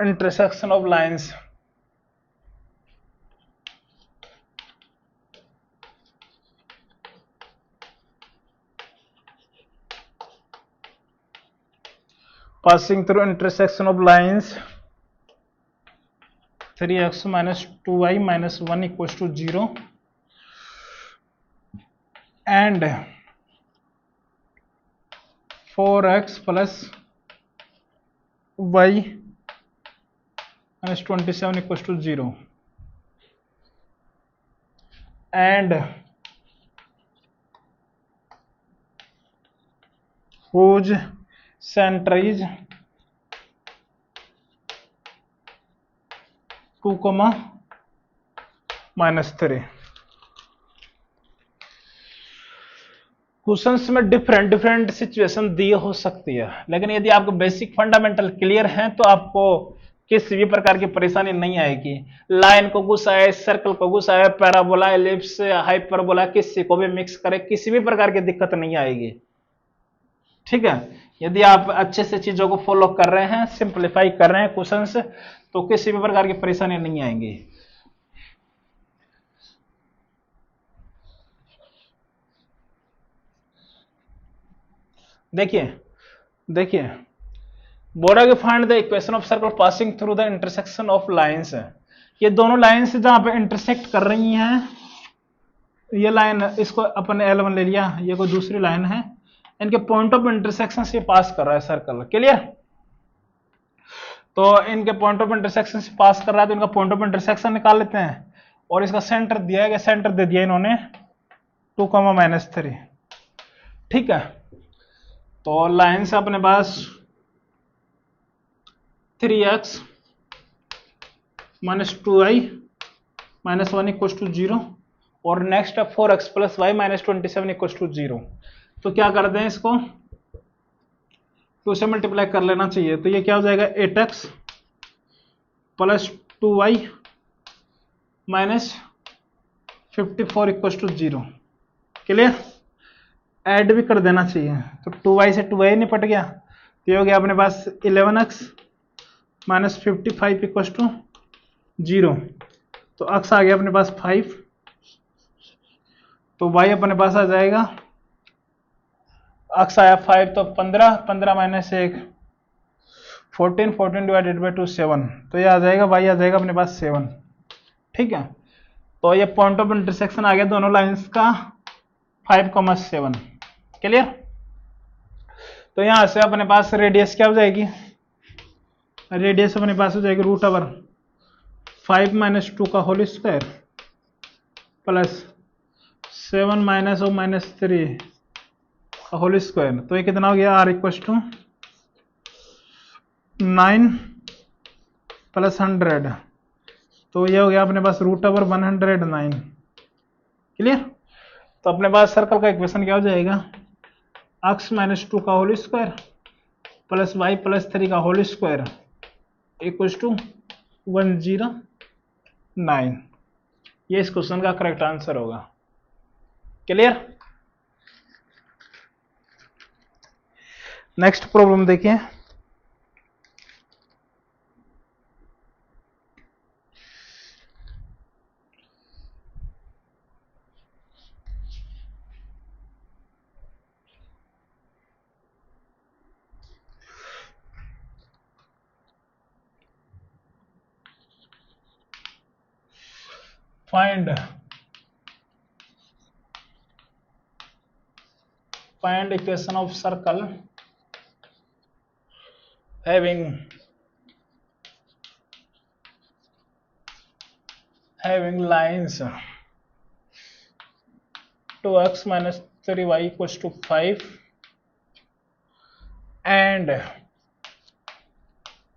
intersection of lines passing through intersection of lines 3x minus 2y minus 1 equals to 0 and 4x plus y minus 27 equals to 0 and whose center is 2, -3। Questions में different different situation दी हो सकती है, लेकिन यदि आपको basic fundamental clear है तो आपको किसी भी प्रकार की परेशानी नहीं आएगी। लाइन को घुसाए, सर्कल को घुसाए, पैराबोला, एलिप्स, हाइपरबोला, किसी को भी मिक्स करे, किसी भी प्रकार की दिक्कत नहीं आएगी। ठीक है, यदि आप अच्छे से चीजों को फॉलो कर रहे हैं, सिंप्लीफाई कर रहे हैं क्वेश्चंस, तो किसी भी प्रकार की परेशानी नहीं आएंगी। देखिए बोरा के find the equation of circle passing through the intersection of lines है। ये दोनों लाइंस जहां पे इंटरसेक्ट कर रही हैं, ये लाइन, इसको अपन ने L1 ले लिया, ये कोई दूसरी लाइन है, इनके पॉइंट ऑफ इंटरसेक्शन से पास कर रहा है सर्कल। क्लियर? तो इनके पॉइंट ऑफ इंटरसेक्शन से पास कर रहा है, तो इनका पॉइंट ऑफ इंटरसेक्शन निकाल लेते हैं। और इसका सेंटर दिया है, सेंटर दे दिया इन्होंने 2, -3। ठीक है, तो लाइन से अपने पास 3x minus 2y minus 1 equals to 0 और नेक्स्ट है 4x plus y minus 27 equals to 0। तो क्या करते हैं, इसको 2 से मल्टीप्लाई कर लेना चाहिए। तो ये क्या हो जाएगा, 8x plus 2y minus 54 equals to 0। Clear? Add भी कर देना चाहिए, तो 2y से 2y निपट गया, तो ये हो गया अपने पास 11x minus 55 equals to 0। तो x आ गया अपने पास 5, तो y अपने पास आ जाएगा अक्स आया 5 तो 15, 15 माइनस 1 14, 14 डिवाइडेड बाई 2 7, तो ये आ जाएगा y आ जाएगा अपने पास 7। ठीक है, तो ये पॉइंट ऑफ इंटरसेक्शन आ गया दोनों लाइंस का 5,7। क्लियर। तो यहां से अपने पास रेडियस क्या हो जाएगी, रेडियस अपने पास हो जाएगी रूट ओवर 5 माइनस 2 का whole square plus 7 minus O minus 3 का होल स्क्वायर। तो ये कितना हो गया, आर इक्वल टू 9 प्लस 100, तो ये हो गया अपने पास रूट ओवर 109। क्लियर। तो अपने पास सर्कल का इक्वेशन क्या हो जाएगा, x माइनस 2 का whole square plus y plus 3 का होल स्क्वायर इक्वल टू 109। ये इस क्वेश्चन का करेक्ट आंसर होगा। क्लियर। नेक्स्ट प्रॉब्लम देखिए। find equation of circle having lines 2x minus 3y equals to 5 and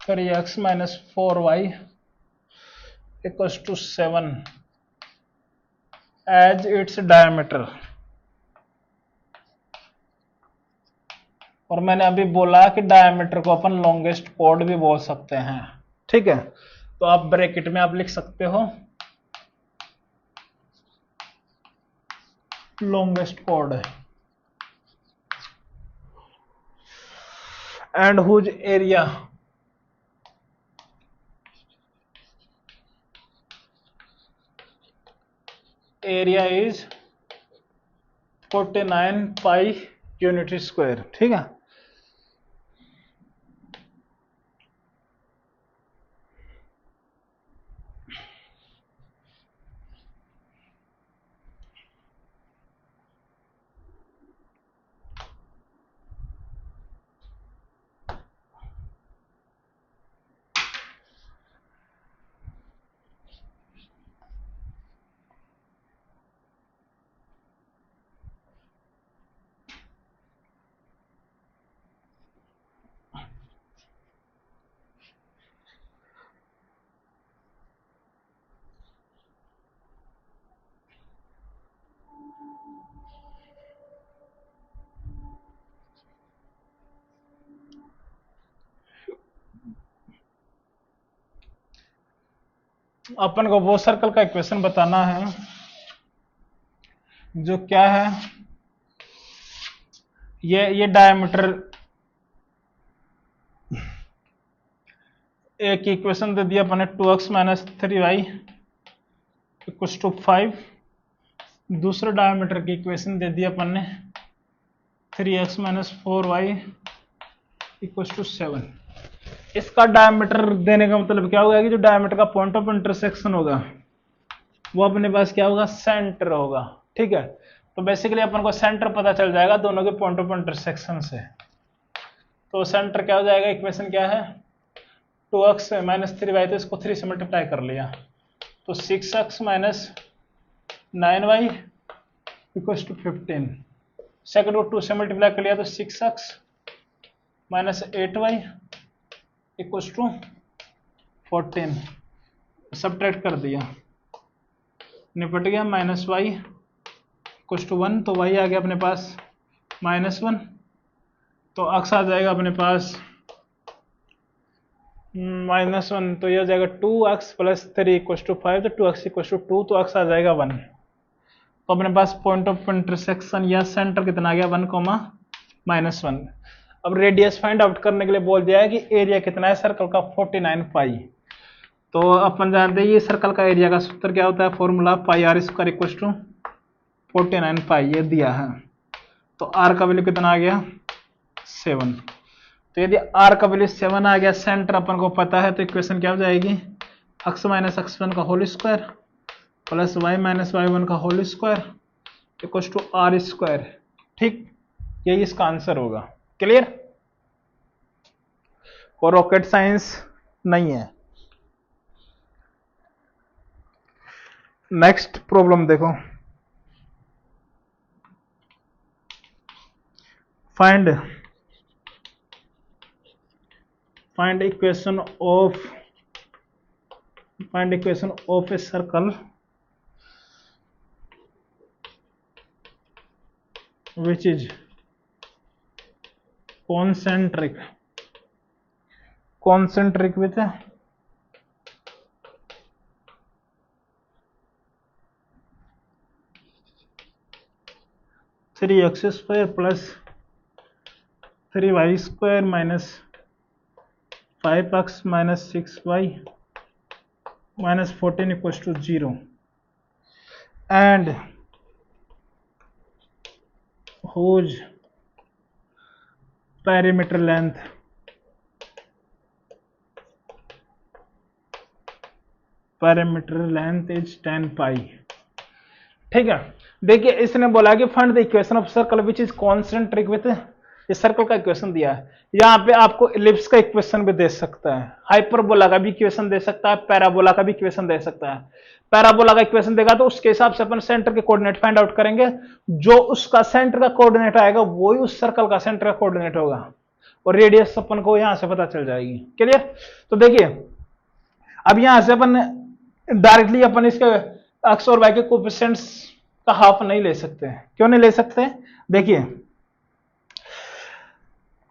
3x minus 4y equals to 7 as its diameter। और मैंने अभी बोला कि डायमीटर को अपन लॉन्गेस्ट कॉर्ड भी बोल सकते हैं। ठीक है, तो आप ब्रैकेट में आप लिख सकते हो longest chord and whose area is 49 pi unit square. ठीक है, अपन को वो सर्कल का इक्वेशन बताना है जो क्या है, ये डायमीटर, एक इक्वेशन दे दिया अपने 2x minus 3y equal to 5, दूसरे डायमीटर की इक्वेशन दे दिया अपन ने 3x minus 4y equal to 7। इसका डायमीटर देने का मतलब क्या होगा कि जो डायमीटर का पॉइंट ऑफ इंटरसेक्शन होगा वो अपने पास क्या होगा, सेंटर होगा। ठीक है, तो बेसिकली अपन को सेंटर पता चल जाएगा दोनों के पॉइंट ऑफ इंटरसेक्शन से। तो सेंटर क्या हो जाएगा, इक्वेशन क्या है 2x माइनस 3y, तो इसको 3 से मल्टीप्लाई कर लिया तो 6x minus 9y equal to 15। Second को 2 से मल्टीप्लाई कर लिया तो 6x minus 8y equal to 14। Subtract कर दिया, निपट गया, माइनस वाई इक्वल टू 1, तो y आ गया अपने पास -1, तो अक्स आ जाएगा अपने पास -1, तो यह हो जाएगा 2x प्लस 3 इक्वल टू 5, तो 2x इक्वल टू 2, तो अक्स आ जाएगा 1। तो अपने पास पॉइंट ऑफ इंटरसेक्शन या सेंटर कितना आ गया 1, -1। अब रेडियस फाइंड आउट करने के लिए बोल दिया है कि एरिया कितना है सर्कल का 49 पाई। तो अपन जानते हैं ये सर्कल का एरिया का सूत्र क्या होता है, formula pi r square equal to 49 pi, ये दिया है। तो r का वैल्यू कितना आ गया 7। तो यदि r का वैल्यू 7 आ गया, सेंटर अपन को पता है, तो इक्वेशन क्या हो जाएगी x माइनस x1 का whole square plus y minus y1 का whole square equals to r square. ठीक, यही इसका आंसर होगा। क्लियर? और रॉकेट साइंस नहीं है। नेक्स्ट प्रॉब्लम देखो, find equation of a circle which is concentric with 3x square plus 3y square minus 5x minus 6y minus 14 equals to 0 and whose perimeter length is 10 पाई। ठीक है, देखिए इसने बोला कि find the equation of circle which is concentric with, ये circle का equation दिया है। यहाँ पे आपको इलिप्स का इक्वेशन भी दे सकता है, हाइपरबोला का भी इक्वेशन दे सकता है, पैराबोला का भी इक्वेशन दे सकता है। पैराबोला का इक्वेशन देगा तो उसके हिसाब से अपन सेंटर के कोऑर्डिनेट फाइंड आउट करेंगे, जो उसका सेंटर का कोऑर्डिनेट आएगा वही उस सर्कल का सेंटर का कोऑर्डिनेट होगा, और रेडियस अपन को यहां से पता चल जाएगी। क्लियर? तो देखिए अब यहां से अपन डायरेक्टली अपन इसके एक्स और वाई के कोएफिशिएंट्स का हाफ नहीं ले सकते। क्यों नहीं ले सकते? देखिए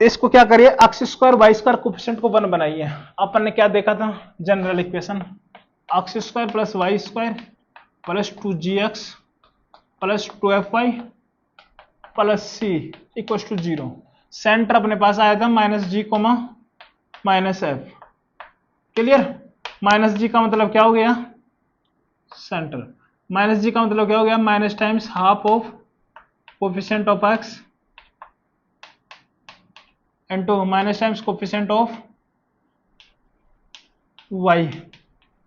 इसको क्या करिए, x square y square coefficient को 1 बनाइए। अपन ने क्या देखा था general equation, x square plus Y square plus 2gx plus 2fy plus c equal to 0। Centre अपने पास आया था minus g comma minus f. Clear? Minus g का मतलब क्या हो गया सेंटर, माइनस जी का मतलब क्या हो गया minus times half of coefficient of x into minus times coefficient of y,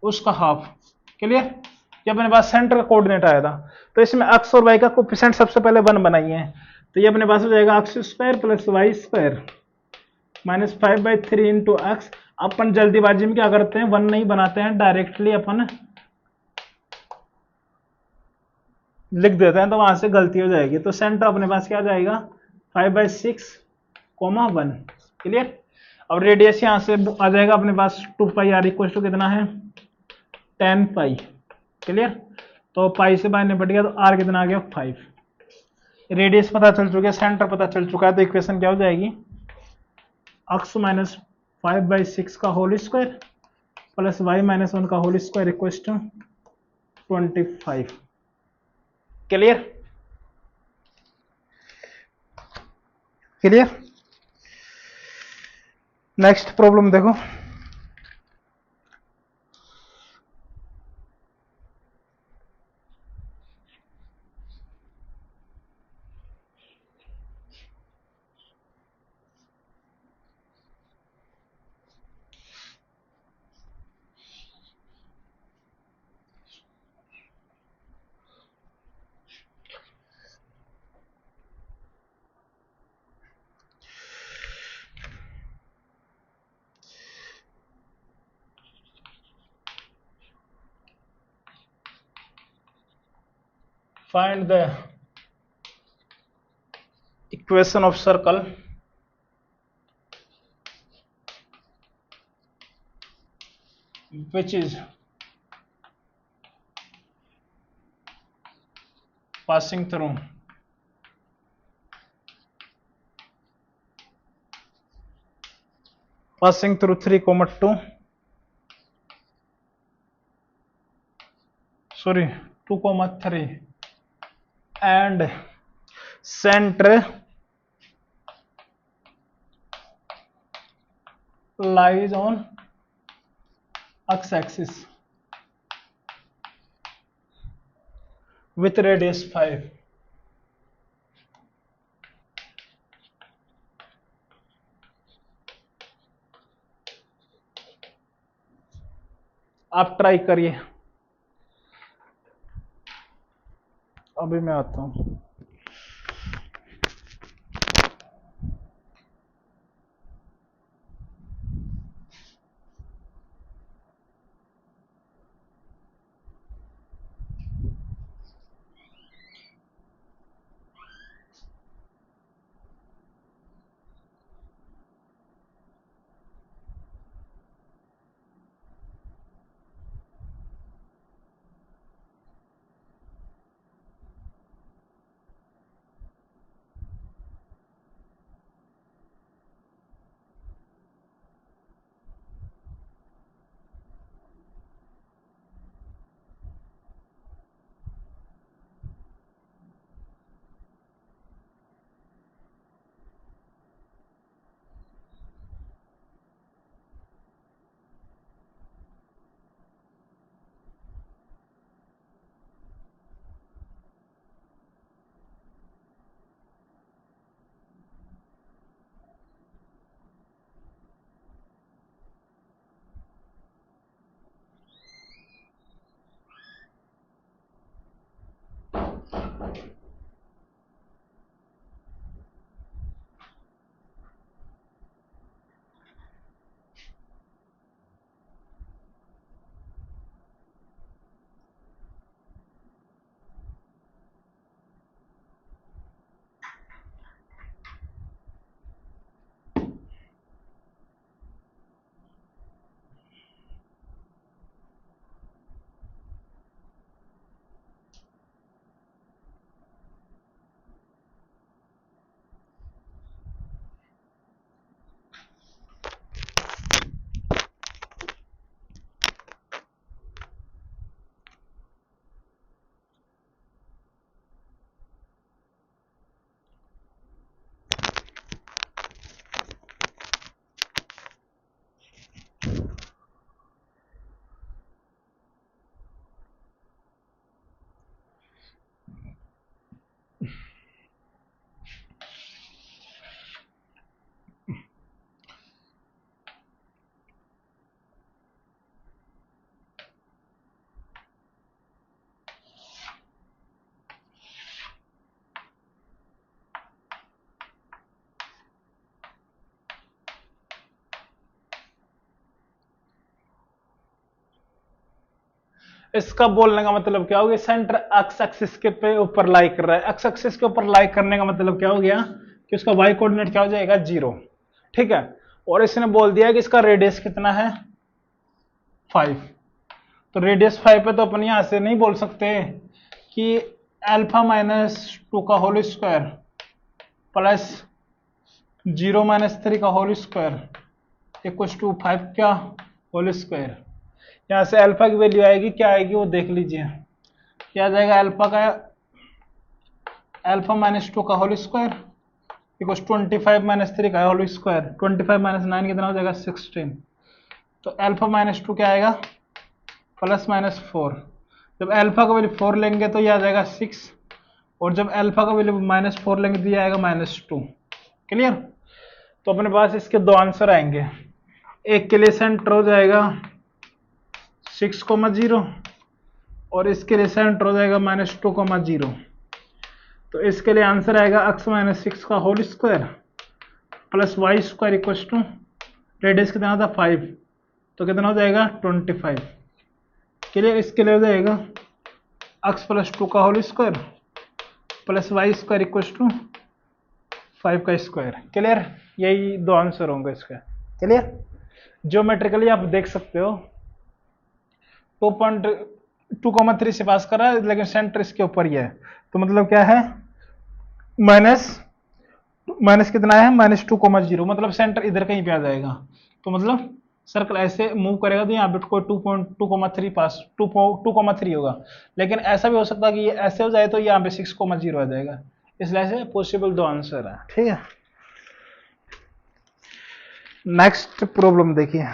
उसका हाफ। क्लियर? ये अपने पास सेंटर का कोऑर्डिनेट आया था, तो इसमें एक्स और वाई का कोएफिशिएंट सबसे पहले 1 बनाइए। तो ये अपने पास हो जाएगा x square plus Y square minus 5/3 into x. अपन जल्दीबाजी में क्या करते हैं 1 नहीं बनाते हैं, डायरेक्टली अपन लिख देते हैं, तो वहां से गलती हो जाएगी। तो सेंटर अपने पास क्या आ जाएगा 5/6, 1। क्लियर? और रेडियस यहां से आ जाएगा अपने पास 2 पाई आर इक्वल टू कितना है 10 पाई। क्लियर? तो पाई से बाहर निपट गया, तो आर कितना आ गया 5। रेडियस पता चल चुका है, सेंटर पता चल चुका है, तो इक्वेशन क्या हो जाएगी एक्स माइनस 5/6 का whole square plus Y minus 1 का whole square equal to 25। Clear? Clear? Next problem देखो, find the equation of circle which is passing through passing through 3,2 sorry 2,3 and center lies on x-axis with radius 5. आप try करिए। अभी मैं आता हूँ। इसका बोलने का मतलब क्या हो गया, सेंटर एक्स एक्सिस के पे ऊपर लाई कर रहा है। एक्स एक्सिस के ऊपर लाई करने का मतलब क्या हो गया कि उसका वाई कोऑर्डिनेट क्या हो जाएगा, 0। ठीक है, और इसने बोल दिया कि इसका रेडियस कितना है, 5। तो रेडियस 5 पे तो अपन यहां से नहीं बोल सकते कि अल्फा माइनस 2 का होल स्क्वायर प्लस 0 - 3 का होल स्क्वायर इक्वल टू 5 क्या होल स्क्वायर। यहां से अल्फा की वैल्यू आएगी, क्या आएगी वो देख लीजिए। क्या आ जाएगा, अल्फा -2 का होल स्क्वायर इक्वल 25 - 3 का होल स्क्वायर। 25 - 9 कितना हो जाएगा, 16। तो अल्फा -2 क्या आएगा, +-4। जब अल्फा का वैल्यू 4 लेंगे तो ये आ जाएगा 6, और जब अल्फा का वैल्यू -4 लेंगे तो ये आएगा -2। क्लियर। तो अपने पास इसके दो आंसर आएंगे। एक के लिए सेंटर हो जाएगा 6,0 और इसके लिए सेंटर हो जाएगा -2,0। तो इसके लिए आंसर आएगा x - 6 का whole square plus Y square equal to radius कितना था, 5, तो कितना हो जाएगा 25। क्लियर। इसके लिए हो जाएगा x + 2 का whole square plus Y square equal to 5 का स्क्वायर। क्लियर। यही दो आंसर होंगे इसका। क्लियर। ज्योमेट्रिकली आप देख सकते हो 2.2,3 से पास कर रहा है, लेकिन सेंटर इसके ऊपर ही है। तो मतलब क्या है, माइनस माइनस कितना है, -2,0, मतलब सेंटर इधर कहीं पे आ जाएगा। तो मतलब सर्कल ऐसे मूव करेगा तो यहाँ पे कोई 2.2,3 पास 2,3 होगा। लेकिन ऐसा भी हो सकता है कि ये ऐसे हो जाए तो यहाँ पे 6,0 आ जाएगा। इसलिए ऐसे पॉसिबल दो आंसर है। ठीक है, नेक्स्ट प्रॉब्लम देखिए।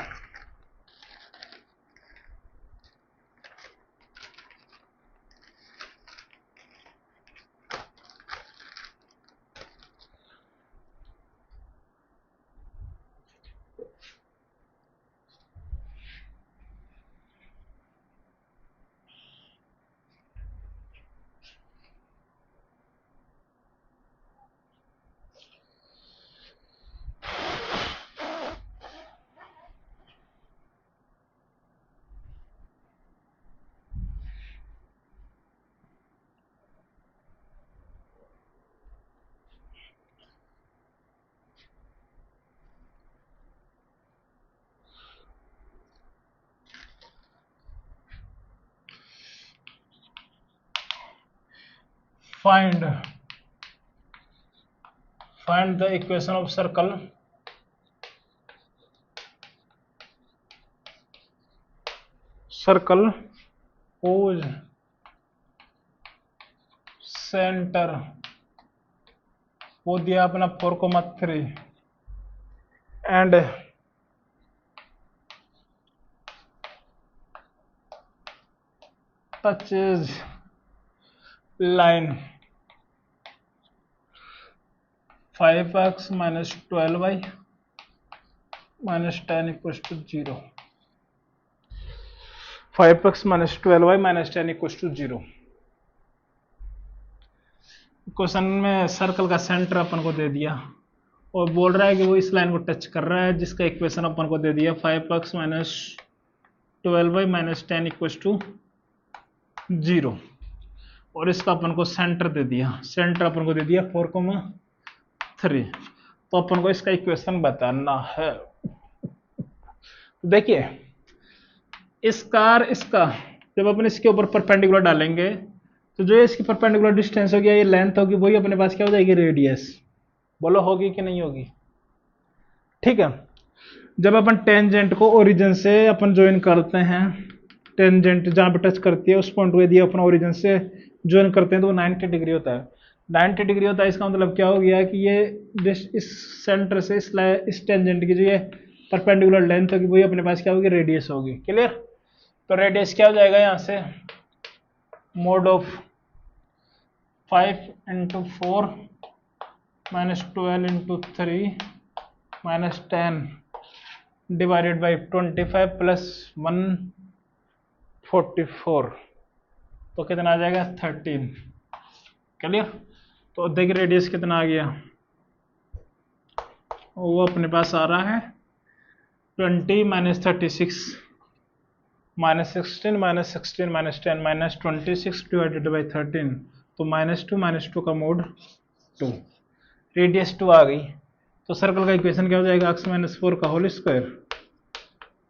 Find the equation of circle whose centre वो दिया अपना 4,3 and touches line 5x minus 12y minus 10 equals to 0. 5x minus 12y minus 10 equals to 0. Question में सर्कल का सेंटर अपन को दे दिया और बोल रहा है कि वो इस लाइन को टच कर रहा है जिसका इक्वेशन अपन को दे दिया 5x minus 12y minus 10 equals to 0 और इसका अपन को सेंटर दे दिया, सेंटर अपन को दे दिया 4,3. तो अपन को इसका इक्वेशन बताना है. देखिए इसका जब अपन इसके ऊपर परपेंडिकुलर डालेंगे तो जो इसकी परपेंडिकुलर डिस्टेंस होगी, ये लेंथ होगी, वही अपने पास क्या हो जाएगी, रेडियस. बोलो होगी कि नहीं होगी? ठीक है. जब अपन टेंजेंट को ओरिजिन से अपन ज्वाइन करते हैं, टेंजेंट जहां पे टच करती है उस पॉइंट को यदि अपन ओरिजिन से ज्वाइन करते हैं तो वो 90 डिग्री होता है. 90 डिग्री होता है. इसका मतलब क्या हो गया कि ये इस सेंटर से इस टेंजेंट की जो ये परपेंडिकुलर लेंथ होगी वही अपने पास क्या होगी, रेडियस होगी. क्लियर? तो रेडियस क्या हो जाएगा यहाँ से, mode of 5 into 4 minus 12 into 3 minus 10 divided by 25 plus 144. तो कितना आ जाएगा, 13. क्लियर? तो देखिए रेडियस कितना आ गया, वो अपने पास आ रहा है 20 minus 36 minus 16 minus 16 minus 10 minus 26 divided by 13. तो -2 का मोड 2, रेडियस 2 आ गई. तो सर्कल का इक्वेशन क्या हो जाएगा, x minus 4 का whole square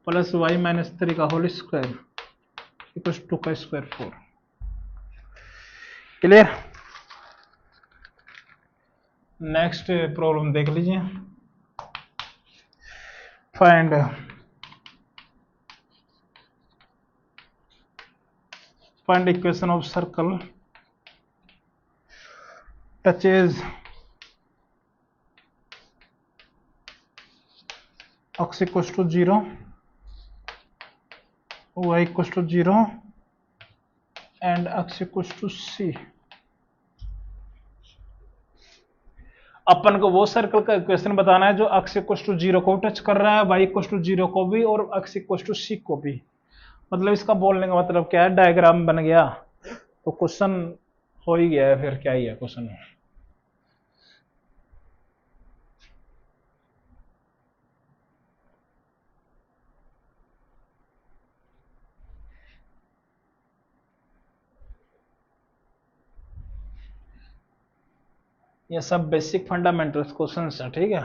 plus y minus 3 का होल स्क्वायर इक्वल्स 2 का स्क्वायर 4. क्लियर? नेक्स्ट प्रॉब्लम देख लीजिए. Find equation of circle touches x equals to 0, y equals to 0 and x equals to c. अपन को वो सर्कल का equation बताना है जो x equals to 0 को टच कर रहा है, y equals to 0 को भी और x equals to c को भी. मतलब इसका बोलने का मतलब क्या है, डायग्राम बन गया तो क्वेश्चन हो ही गया है. फिर क्या ही है क्वेश्चन. ये सब बेसिक फंडामेंटल्स क्वेश्चंस हैं. ठीक है,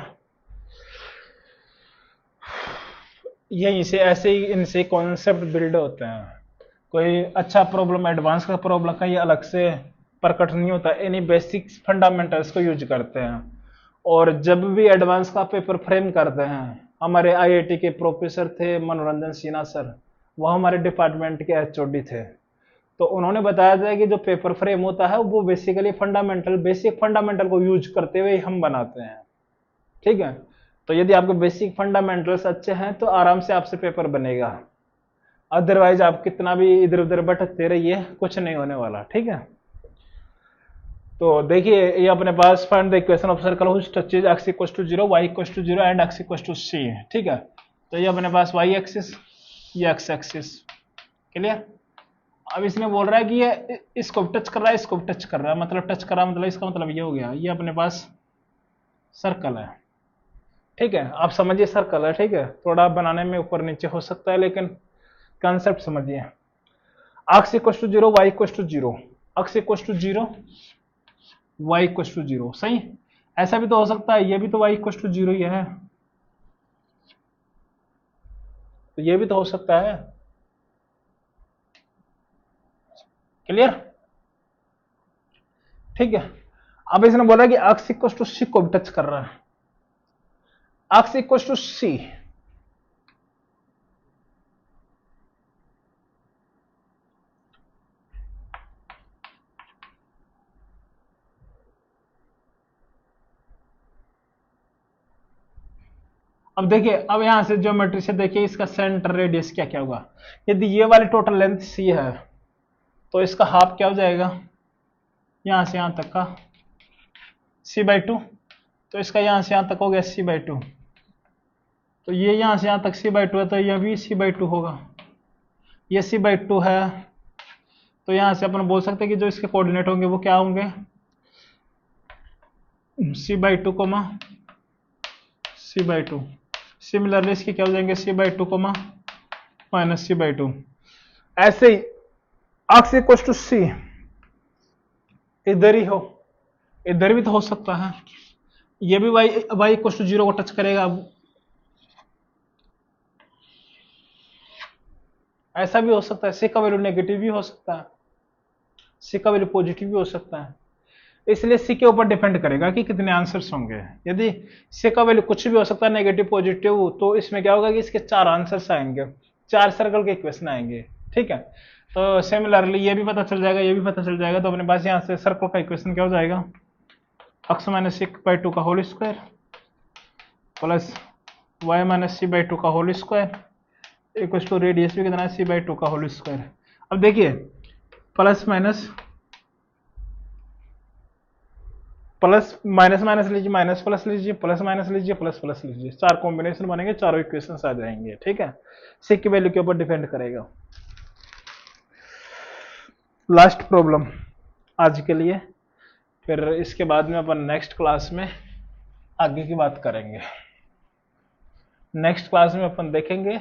यहीं से ऐसे ही इनसे कॉन्सेप्ट बिल्ड होते हैं. कोई अच्छा प्रॉब्लम एडवांस का प्रॉब्लम का ये अलग से प्रकट नहीं होता. इन्हीं बेसिक फंडामेंटल्स को यूज करते हैं. और जब भी एडवांस का पेपर फ्रेम करते हैं, हमारे आईआईटी के प्रोफेसर थे मनोरंजन सिन्हा सर, वो हमारे डिपार्टमेंट के एचओडी थे. तो उन्होंने बताया था कि जो पेपर फ्रेम होता है वो बेसिकली बेसिक फंडामेंटल को यूज करते हुए हम बनाते हैं. ठीक है, तो यदि आपके बेसिक फंडामेंटल्स अच्छे हैं तो आराम से आपसे पेपर बनेगा. अदरवाइज आप कितना भी इधर उधर भटकते रहिए, कुछ नहीं होने वाला. ठीक है, तो देखिए ये अपने पास find the equation of circle which touches x equals to 0, y equals to 0 and x equals to c. ठीक है, तो ये अपने पास y एक्सिस, ये x एक्सिस. क्लियर? अब इसने बोल रहा है कि ये इसको टच कर रहा है, इसको टच कर रहा है. मतलब टच कर रहा है मतलब इसका मतलब ये हो गया, ये अपने पास सर्कल है. ठीक है, आप समझिए सर्कल है. ठीक है, थोड़ा बनाने में ऊपर नीचे हो सकता है लेकिन कंसेप्ट समझिए. x equals to 0, y equals to 0, x equals to 0, y equals to 0. सही, ऐसा भी तो हो सकता है, ये भी तो y इक्वल्स टू 0 ही है, तो ये भी तो हो सकता है. क्लियर? ठीक है। अब इसने बोला कि अक्स इक्वल टू सी को भी टच कर रहा है, अक्स इक्वल टू सी। अब देखिए, अब यहां से ज्योमेट्री से देखिए इसका सेंटर रेडियस क्या क्या होगा। यदि ये वाली टोटल लेंथ सी है तो इसका हाफ क्या हो जाएगा, यहां से यहां तक का c/2, तो इसका यहां से यहां तक हो गया c/2। तो ये यहां से यहां तक c/2 है, तो यह भी c/2 होगा। ये c/2 है, तो यहां से अपन बोल सकते हैं कि जो इसके कोऑर्डिनेट होंगे वो क्या होंगे, c/2 कोमा c/2। सिमिलरली इसके क्या हो जाएंगे c/2 कोमा माइनस c/2। ऐसे ही अक्स इक्वल टू सी इधर ही हो, इधर भी तो हो सकता है, ये भी y इक्वल टू 0 को टच करेगा। ऐसा भी हो सकता है, सी का वैल्यू नेगेटिव भी हो सकता है, सी का वैल्यू पॉजिटिव भी हो सकता है। इसलिए सी के ऊपर डिपेंड करेगा कि कितने आंसर्स होंगे। यदि सी का वैल्यू कुछ भी हो सकता है, नेगेटिव पॉजिटिव, तो इसमें क्या होगा कि इसके 4 आंसर्स आएंगे, 4 सर्कल के इक्वेशन आएंगे। ठीक है, तो सिमिलरली ये भी पता चल जाएगा, ये भी पता चल जाएगा। तो अपने पास यहाँ से सर्कल का इक्वेशन क्या हो जाएगा, x माइनस c/2 का whole square plus y minus c/2 का whole square equal to radius भी कितना है c/2 का होल स्क्वायर। अब देखिए प्लस माइनस माइनस लीजिए, माइनस प्लस लीजिए, प्लस माइनस लीजिए, प्लस प्लस लीजिए, 4 कॉम्बिनेशन बनेंगे, चारों इक्वेशंस आ जाएंगे। ठीक है, सी की वैल्यू के ऊपर डिपेंड करेगा। लास्ट प्रॉब्लम आज के लिए, फिर इसके बाद में अपन नेक्स्ट क्लास में आगे की बात करेंगे। नेक्स्ट क्लास में अपन देखेंगे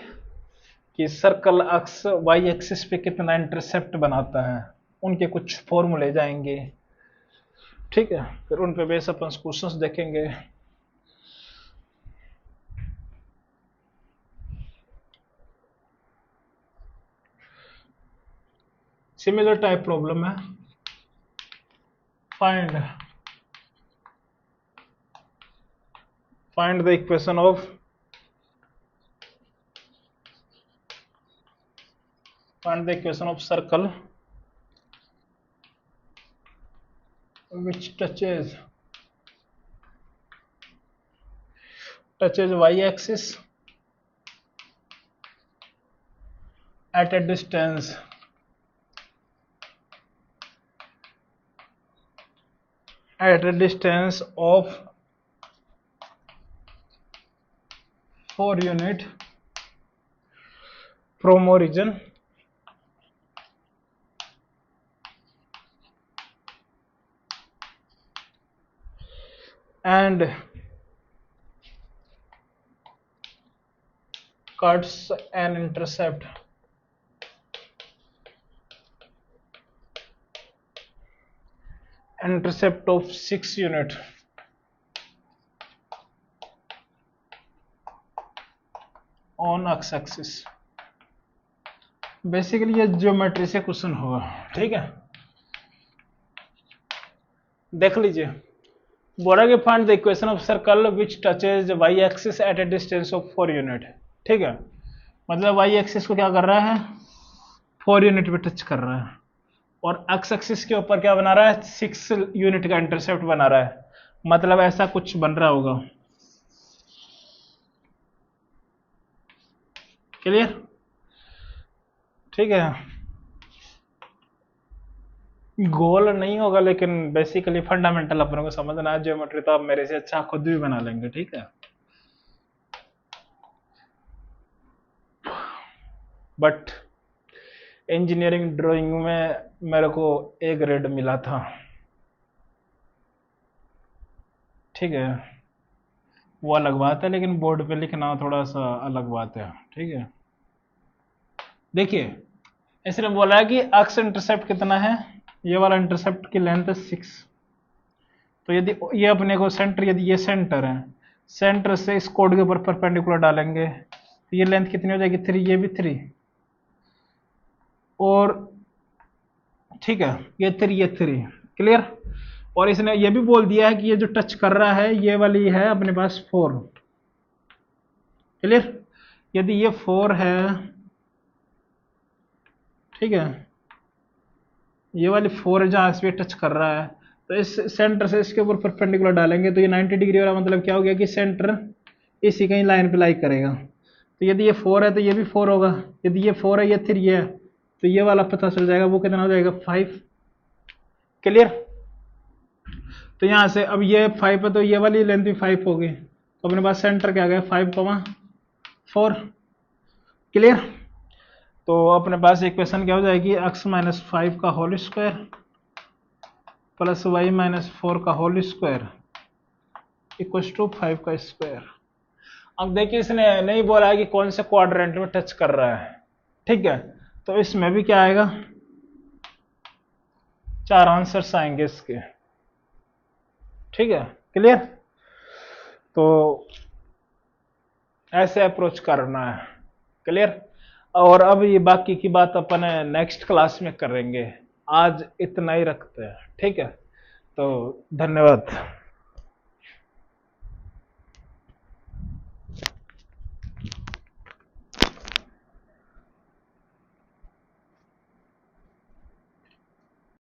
कि सर्कल अक्स वाई एक्सिस पे कितना इंटरसेप्ट बनाता है, उनके कुछ फॉर्मूले जाएंगे। ठीक है, फिर उन पे बेस अपन क्वेश्चंस देखेंगे। सिमिलर टाइप प्रॉब्लम है, find the equation of circle which touches y-axis at a distance of 4 unit from origin and cuts an intercept of 6 unit on x-axis। Basically ये ज्योमेट्री से क्वेश्चन होगा। ठीक है, देख लीजिए, बोला कि find the equation of circle which touches y axis at a distance of 4 unit. ठीक है, मतलब वाई एक्सिस को क्या कर रहा है, 4 यूनिट पे टच कर रहा है, और एक्स एक्सिस के ऊपर क्या बना रहा है, 6 यूनिट का इंटरसेप्ट बना रहा है। मतलब ऐसा कुछ बन रहा होगा। क्लियर? ठीक है, गोल नहीं होगा, लेकिन बेसिकली फंडामेंटल अपने को समझना है। ज्योमेट्री तो आप मेरे से अच्छा खुद भी बना लेंगे। ठीक है, बट इंजीनियरिंग ड्राइंग में मेरे को A ग्रेड मिला था। ठीक है, वो अलग बात है, लेकिन बोर्ड पे लिखना थोड़ा सा अलग बात है। ठीक है, देखिए इसने बोला है कि एक्स इंटरसेप्ट कितना है, ये वाला इंटरसेप्ट की लेंथ है 6। तो यदि ये अपने को सेंटर, यदि ये सेंटर है, सेंटर से इस कोड के ऊपर परपेंडिकुलर डालेंगे तो ये लेंथ कितनी हो जाएगी, 3, ये भी 3, और ठीक है ये 3, ये 3। क्लियर? और इसने ये भी बोल दिया है कि ये जो टच कर रहा है ये वाली है अपने पास 4। क्लियर? यदि ये 4 है, ठीक है, ये वाली 4 है जहां से टच कर रहा है, तो इस सेंटर से इसके ऊपर परपेंडिकुलर डालेंगे तो ये 90 डिग्री वाला मतलब क्या हो गया कि सेंटर इसी कहीं लाइन पे लाई करेगा। तो यदि ये 4 है तो ये भी 4 होगा, यदि ये 4 है ये 3 है, तो ये वाला पता चल जाएगा वो कितना हो जाएगा 5। क्लियर? तो यहां से अब ये 5 है तो ये वाली लेंथ भी 5 होगी, तो अपने पास सेंटर क्या आ गया 5,4। क्लियर? तो अपने पास इक्वेशन क्या हो जाएगी x माइनस 5 का whole square plus y minus 4 का होल स्क्वायर इक्वल टू 5 का स्क्वायर। अब देखिए इसने नहीं बोला है कि कौन से क्वाड्रेंट में टच कर रहा है, ठीक है, तो इसमें भी क्या आएगा 4 आंसर्स आएंगे इसके, ठीक है। क्लियर? तो ऐसे अप्रोच करना है। क्लियर? और अब ये बाकी की बात अपन नेक्स्ट क्लास में करेंगे, आज इतना ही रखते हैं, ठीक है। तो धन्यवाद।